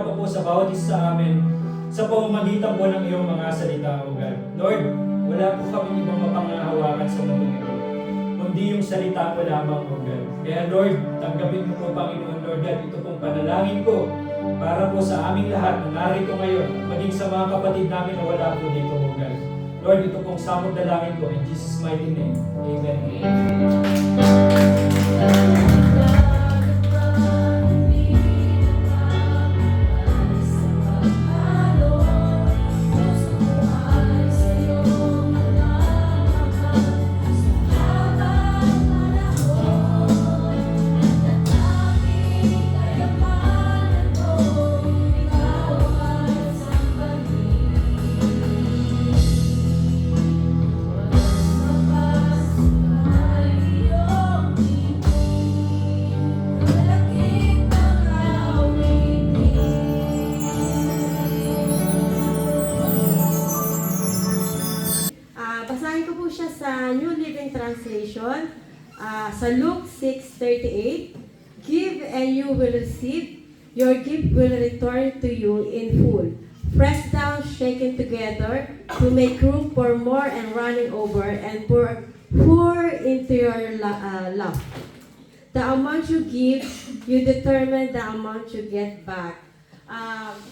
D: pa po sa bawat isa sa amin sa pamamagitan po ng iyong mga salita, O God. Lord, wala po kami ibang mapangahawakan sa mundong ito, kundi yung salita mo lamang, O God. Kaya Lord, tanggapin mo po, Panginoon, Lord God, ito pong panalangin ko para po sa aming lahat na narito ngayon, maging sa mga kapatid namin na wala po dito, O God. Lord, ito pong samot dalangin ko in Jesus' mighty name. Amen.
E: Basahin ko po siya sa New Living Translation, sa Luke 6:38. Give and you will receive, your gift will return to you in full. Pressed down, shaken together, to make room for more and running over, and pour into your lap. The amount you give, you determine the amount you get back.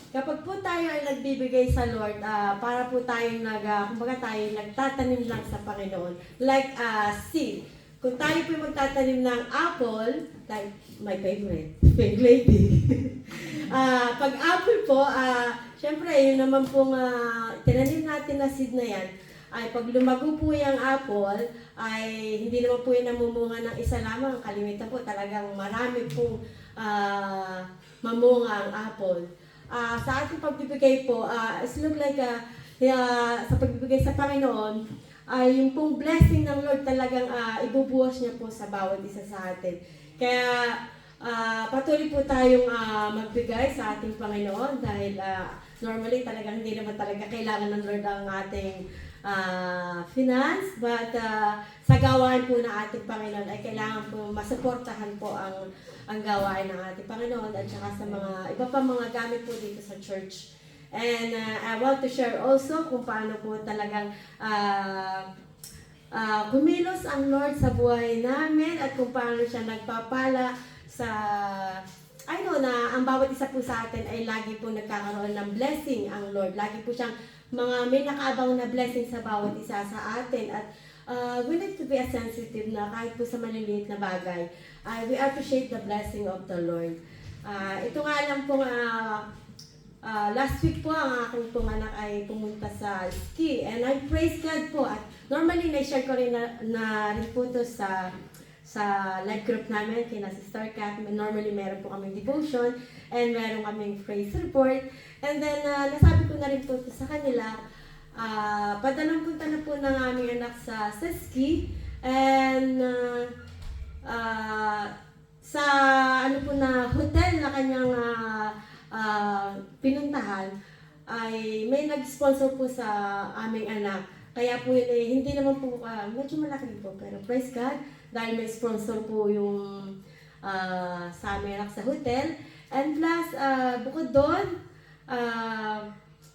E: Kapag po tayo ay nagbibigay sa Lord, para po tayo kumbaga tayo nagtatanim lang sa Panginoon. Like seed. Kung tayo po magtatanim ng apple, like my favorite lady. Pag apple po, syempre yun naman pong tinanim natin na seed na yan, ay pag lumago po yung apple, ay hindi naman po yung namumunga ng isa lamang. Kalimitan po talagang marami pong mamunga ang apple. Sa ating pagbibigay po, it's look like sa pagbibigay sa Panginoon, ay yung pong blessing ng Lord talagang ibubuhos niya po sa bawat isa sa atin. Kaya patuloy po tayong magbigay sa ating Panginoon dahil normally talagang hindi naman talaga kailangan ng Lord ang ating finance, but sa gawain po ng ating Panginoon ay kailangan po masuportahan po ang gawain ng ating Panginoon at saka sa mga iba pa mga gamit po dito sa church. And I want to share also kung paano po talagang kumilos ang Lord sa buhay namin at kung paano siya nagpapala sa I know na ang bawat isa po sa atin ay lagi po nagkakaroon ng blessing ang Lord. Lagi po siyang may nakaabang na blessing sa bawat isa sa atin at we need to be sensitive na kahit po sa maliliit na bagay. We appreciate the blessing of the Lord. Ito nga lang pong last week po ang aking pong anak ay pumunta sa ski and I praise God po at normally na-share ko rin na rin po to sa live group namin kina Sister Kat. Normally meron po kaming devotion and meron kaming praise report and then nasabi ko na rin po to sa kanila padalang punta na po ng aming anak sa ski and sa ano po na hotel na kanyang pinuntahan, ay may nag-sponsor po sa aming anak. Kaya po yun hindi naman po, medyo malaki po, pero praise God, dahil may sponsor po yung sa amin anak sa hotel. And plus, bukod doon,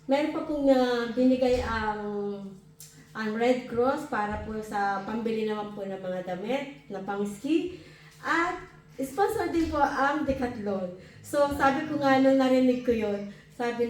E: meron pa pong binigay ang Red Cross para po sa pambili naman po ng mga damit na pang-ski. At sponsor din po ang Decathlon. So sabi ko nga nung narinig ko yun, sabi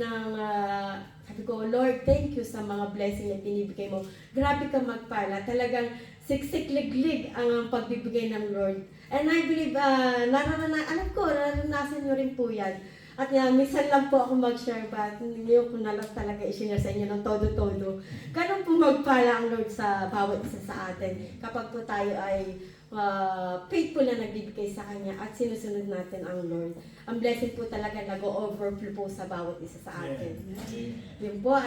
E: ko, Lord, thank you sa mga blessing na binibigay mo. Grabe ka magpala. Talagang siksik-liglig ang pagbibigay ng Lord. And I believe, alam ko, naranasan nyo rin po yan. At minsan lang po ako mag-share, but hindi ko na lang talaga i-share sa inyo ng todo-todo. Ganun po magpala ang Lord sa bawat isa sa atin. Kapag po tayo ay faithful na nagbibigay sa Kanya at sinusunod natin ang Lord. Ang blessing po talaga nag-overflow po sa bawat isa sa atin. Yun po,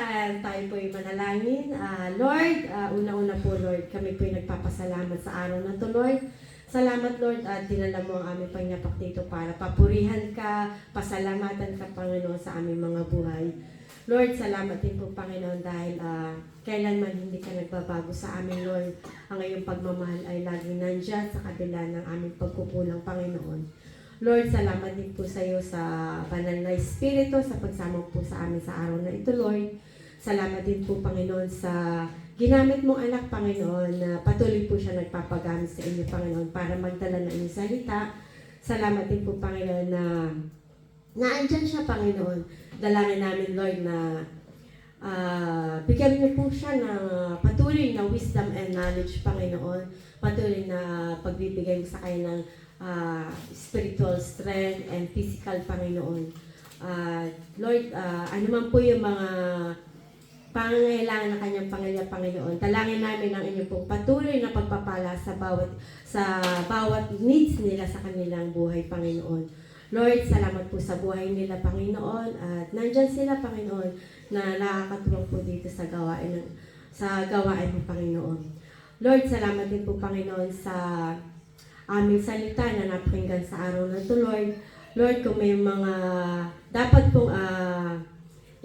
E: tayo po ay manalangin. Lord, una-una po Lord, kami po ay nagpapasalamat sa araw na to Lord. Salamat Lord at dinala mo ang aming pagnapak dito para papurihan ka, pasalamatan ka Panginoon sa aming mga buhay. Lord, salamat din po Panginoon dahil kailanman hindi ka nagbabago sa amin Lord. Ang iyong pagmamahal ay laging nandyan sa kabila ng aming pagkukulang Panginoon. Lord, salamat din po sa iyo sa banal na Espiritu sa pagsama po sa amin sa araw na ito Lord. Salamat din po Panginoon sa ginamit mong anak, Panginoon, na patuloy po siya nagpapagamit sa inyo, Panginoon, para magdala ng inyong salita. Salamat din po, Panginoon, na naandyan siya, Panginoon. Dalangin namin, Lord, na bigyan niyo po siya ng patuloy na wisdom and knowledge, Panginoon. Patuloy na pagbibigay mo sa kanya ng spiritual strength and physical, Panginoon. Lord, ano man po yung mga pangangailangan ng kanyang pamilya, Panginoon. Dalangin namin ang inyong pong patuloy na pagpapala sa bawat needs nila sa kanilang buhay, Panginoon. Lord, salamat po sa buhay nila, Panginoon. At nandyan sila, Panginoon, na nakakatulong po dito sa gawain mo, Panginoon. Lord, salamat din po, Panginoon, sa aming salita na napakinggan sa araw na ito, Lord. Lord, kung may mga dapat pong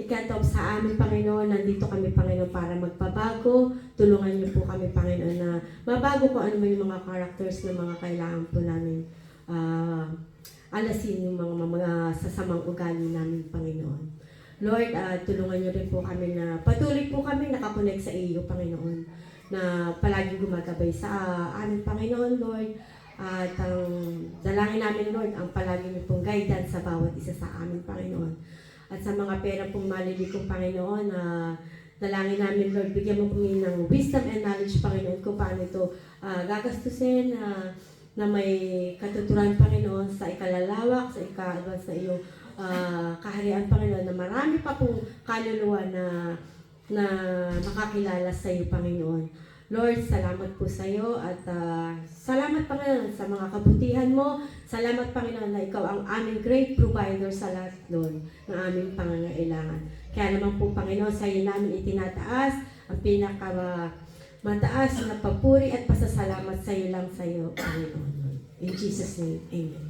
E: ikatop sa amin, Panginoon, nandito kami, Panginoon, para magpabago. Tulungan niyo po kami, Panginoon, na mabago ko ano man yung mga characters na mga kailangan po namin alasin yung mga sasamang ugali namin, Panginoon. Lord, tulungan niyo rin po kami na patuloy po kami nakakonect sa iyo, Panginoon, na palaging gumagabay sa amin, Panginoon, Lord. At ang dalangin namin, Lord, ang palagi niyo pong guidance sa bawat isa sa amin, Panginoon. At sa mga pera pong malibigong Panginoon, dalangin namin, Lord, bigyan mo kami ng wisdom and knowledge, Panginoon, kung paano ito gagastusin na may katuturan, Panginoon, sa ikalalawak, sa ika-advance na iyong kaharian, Panginoon, na marami pa pong kaluluwa na makakilala sa iyo, Panginoon. Lord, salamat po sa iyo at salamat, Panginoon, sa mga kabutihan mo. Salamat, Panginoon, na ikaw ang aming great provider sa lahat, Lord, ng aming pangangailangan. Kaya naman po, Panginoon, sa iyo namin itinataas ang mataas na papuri at pasasalamat sa iyo lang sa iyo, Panginoon. In Jesus' name, Amen.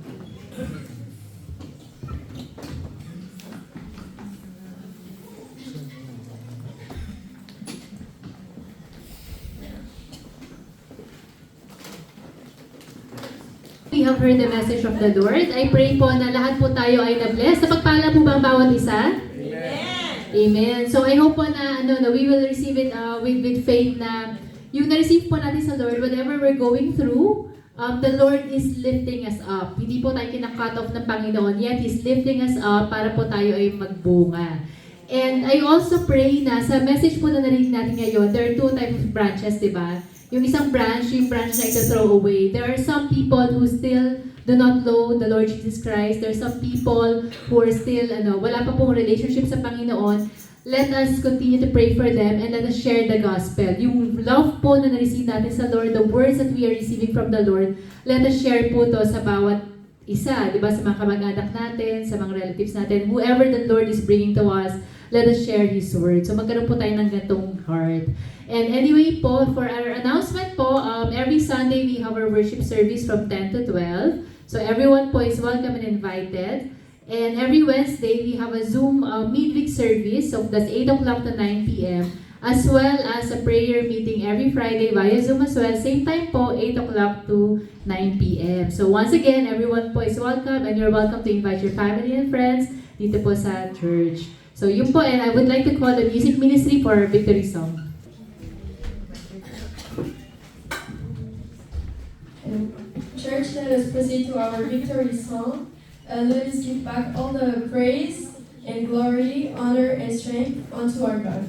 C: We have heard the message of the Lord. I pray po na lahat po tayo ay na-bless. Napagpala po ba ang bawat isa?
E: Amen!
C: Amen. So I hope po na, we will receive it with faith na yung na-receive po natin sa Lord, whatever we're going through, the Lord is lifting us up. Hindi po tayo kina-cut off ng Panginoon, yet He's lifting us up para po tayo ay magbunga. And I also pray na sa message po na narinig natin ngayon, there are two types of branches, di ba? Yung isang branch, yung branch na ito throw away. There are some people who still do not know the Lord Jesus Christ. There are some people who are still, wala pa pong relationship sa Panginoon. Let us continue to pray for them and let us share the gospel. Yung love po na na-receive natin sa Lord, the words that we are receiving from the Lord, let us share po to sa bawat isa, di ba? Sa mga kamag-anak natin, sa mga relatives natin, whoever the Lord is bringing to us, let us share His word. So magkaroon po tayo ng gantong heart. And anyway po, for our announcement po, every Sunday we have our worship service from 10 to 12. So everyone po is welcome and invited. And every Wednesday, we have a Zoom midweek service. So that's 8 o'clock to 9 p.m. As well as a prayer meeting every Friday via Zoom as well. Same time po, 8 o'clock to 9 p.m. So once again, everyone po is welcome and you're welcome to invite your family and friends dito po sa church. So yun po, and I would like to call the music ministry for our victory song.
F: Church, let us proceed to our victory song. Let us give back all the praise and glory, honor, and strength unto our God.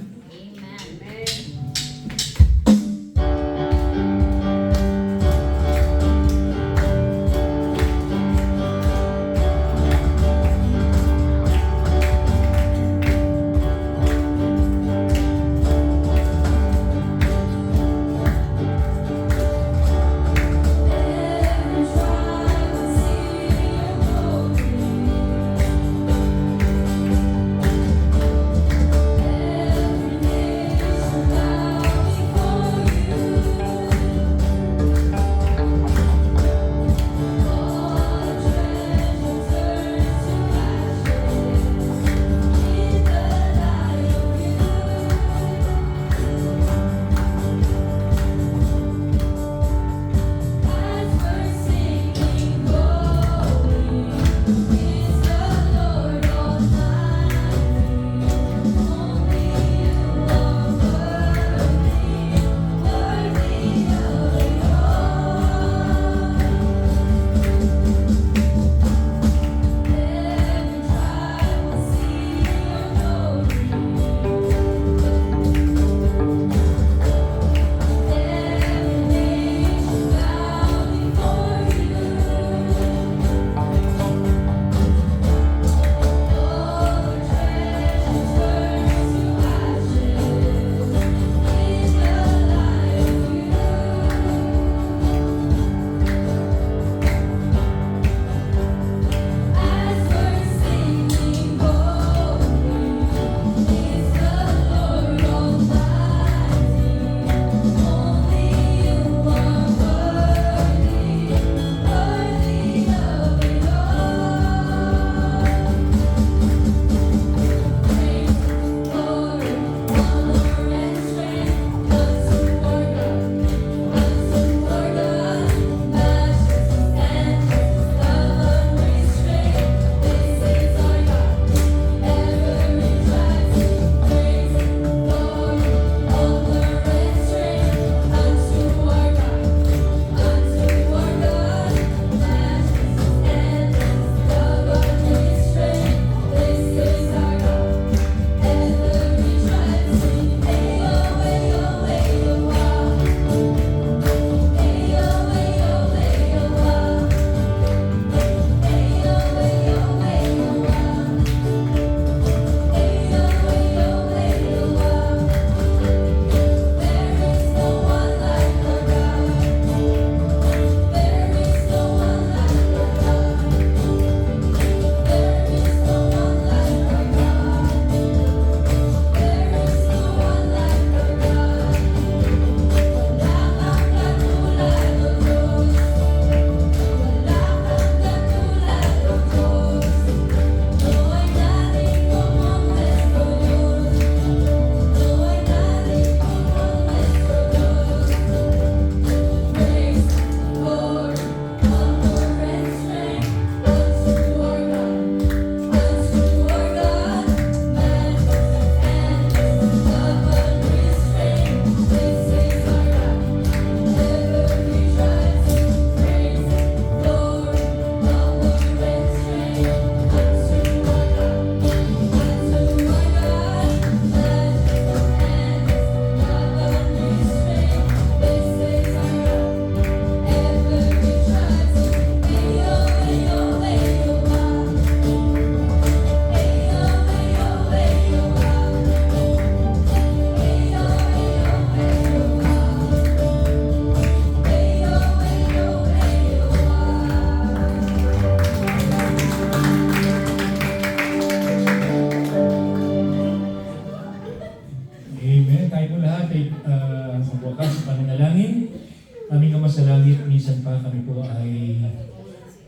G: Aming Ama sa langit, minsan pa kami po ay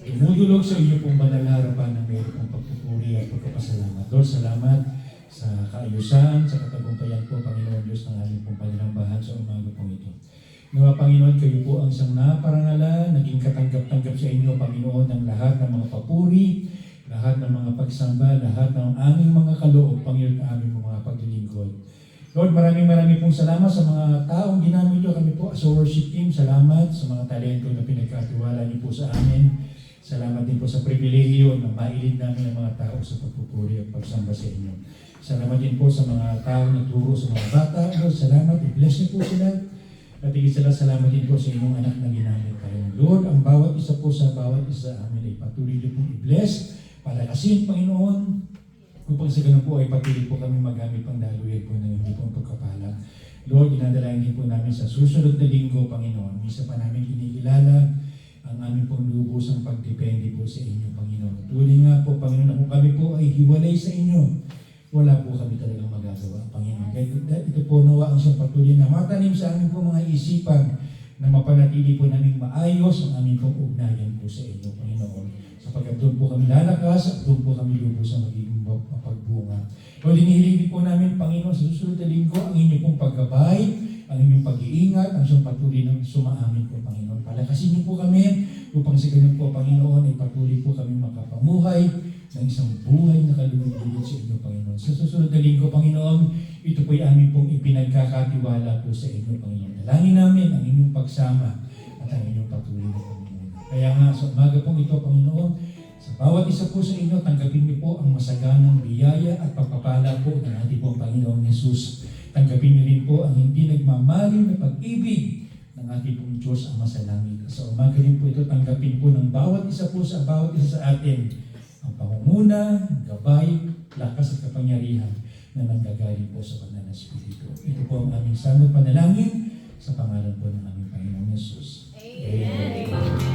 G: Dumudulog sa inyo pong banal na harapan na mayroon pong pagpupuri at pagpapasalamat. Lord, salamat sa kaayusan, sa katagumpayan po, Panginoon Diyos, ng aming pong panilambahan sa umaga pong ito. Nawa, Panginoon, kayo po ang siyang naparangalan, naging katanggap-tanggap sa inyo, Panginoon, ng lahat ng mga papuri, lahat ng mga pagsamba, lahat ng aming mga kaloob, Panginoon, aming mga paglilingkod. Lord, maraming pong salamat sa mga taong ginamit nyo kami po as a worship team. Salamat sa mga talento na pinagkatiwala niyo po sa amin. Salamat din po sa pribilehiyo na mailid namin ang mga tao sa pagpupuri at pagsamba sa inyo. Salamat din po sa mga tao na turo sa mga bata. Lord, salamat. I-bless niyo po sila. At higit sila, salamat din po sa inyong anak na ginamit kayo. Lord, ang bawat isa po sa bawat isa amin ay patuloy niyo pong i-bless. Palakasin, Panginoon. Upang sa ganun po ay patuloy po kami magamit pang daluyan po ng hindi pong pagkapala. Lord, dinadalayan din po namin sa susunod na linggo, Panginoon. Isa pa namin kinikilala ang aming pong lubos ang pagdepende po sa inyo, Panginoon. Tuloy nga po, Panginoon, na kung kami po ay hiwalay sa inyo, wala po kami talagang magagawa, Panginoon. Kaya ito po nawa ang siyang patuloy na matanim sa aming po mga isipan na mapanatili po namin maayos ang aming pong ugnayan po sa inyo, Panginoon. Sapagkat doon po kami lalakas at doon po kami lubos ang magiging mapagbunga. Lord, inihiling po namin, Panginoon, sa susunod na linggo, ang inyong pong paggabay, ang inyong pag-iingat, ang siyang patuloy ng sumaamin po, Panginoon. Palakasin niyo po kami upang sa ganun po, Panginoon, ay patuloy po kami makapamuhay ng isang buhay na kalulugod sa inyo, Panginoon. Sa susunod na linggo, Panginoon, ito po'y amin pong ipinagkakatiwala po sa inyo, Panginoon. Dalangin namin ang inyong pagsama at ang inyong patuloy na Panginoon. Kaya nga, sa umaga pong ito, Panginoon, sa bawat isa po sa inyo, tanggapin niyo po ang masaganang biyaya at pagpapala po ng ating pong Panginoong Yesus. Tanggapin niyo rin po ang hindi nagmamaling na pag-ibig ng ating pong Diyos ang masalangit. Sa umaga rin po ito, tanggapin po ng bawat isa po sa bawat isa sa atin ang pangunguna, gabay, lakas at kapangyarihan na nanggagaling po sa banal na Espiritu. Ito po ang aming samot panalangin sa pangalan po ng aming Panginoong Yesus. Amen.